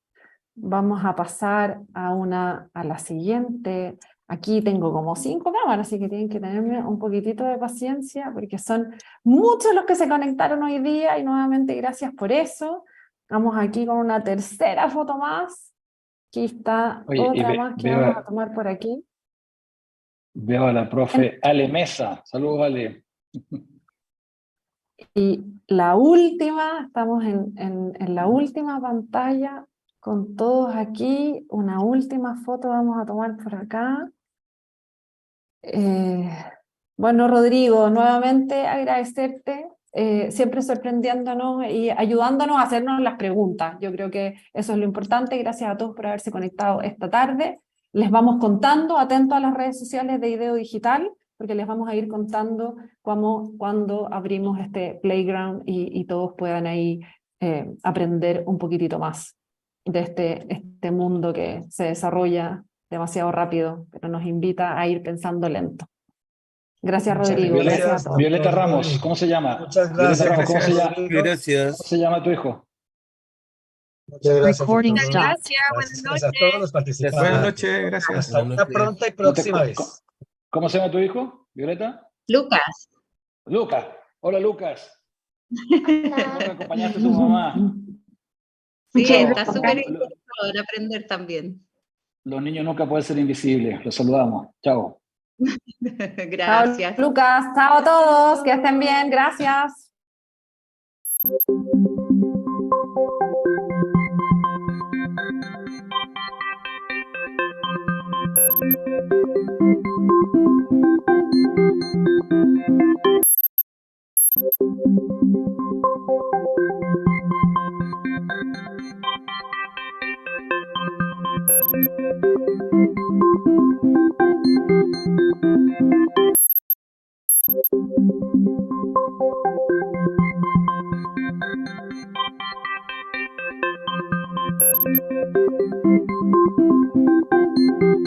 Vamos a pasar a la siguiente. Aquí tengo como 5 cámaras, así que tienen que tenerme un poquitito de paciencia, porque son muchos los que se conectaron hoy día, y nuevamente gracias por eso. Vamos aquí con una tercera foto más. Aquí está otra más que vamos a tomar por aquí. Veo a la profe Ale Mesa. Saludos, Ale. Y la última, estamos en la última pantalla con todos aquí. Una última foto vamos a tomar por acá. Bueno, Rodrigo, nuevamente agradecerte, siempre sorprendiéndonos y ayudándonos a hacernos las preguntas. Yo creo que eso es lo importante. Gracias a todos por haberse conectado esta tarde. Les vamos contando, atentos a las redes sociales de IDEO Digital, porque les vamos a ir contando cuando abrimos este playground y todos puedan ahí aprender un poquitito más de este mundo que se desarrolla demasiado rápido, pero nos invita a ir pensando lento. Gracias, Rodrigo. Gracias a todos. Violeta Ramos, ¿cómo se llama? Muchas gracias. Ramos, ¿cómo se llama? Gracias. ¿Cómo se llama tu hijo? Muchas gracias. Recording doctor. stopped. Buenas Gracias a todos los participantes. Buenas noches, gracias. Hasta una pronta y próxima vez. ¿Cómo se llama tu hijo, Violeta? Lucas. Lucas. Hola, Lucas. ¿Cómo te acompañaste a tu mamá? Sí, Chao. está súper interesado aprender también. Los niños nunca pueden ser invisibles. Los saludamos. Chao. Gracias. Chao, Lucas. Chao a todos. Que estén bien. Gracias.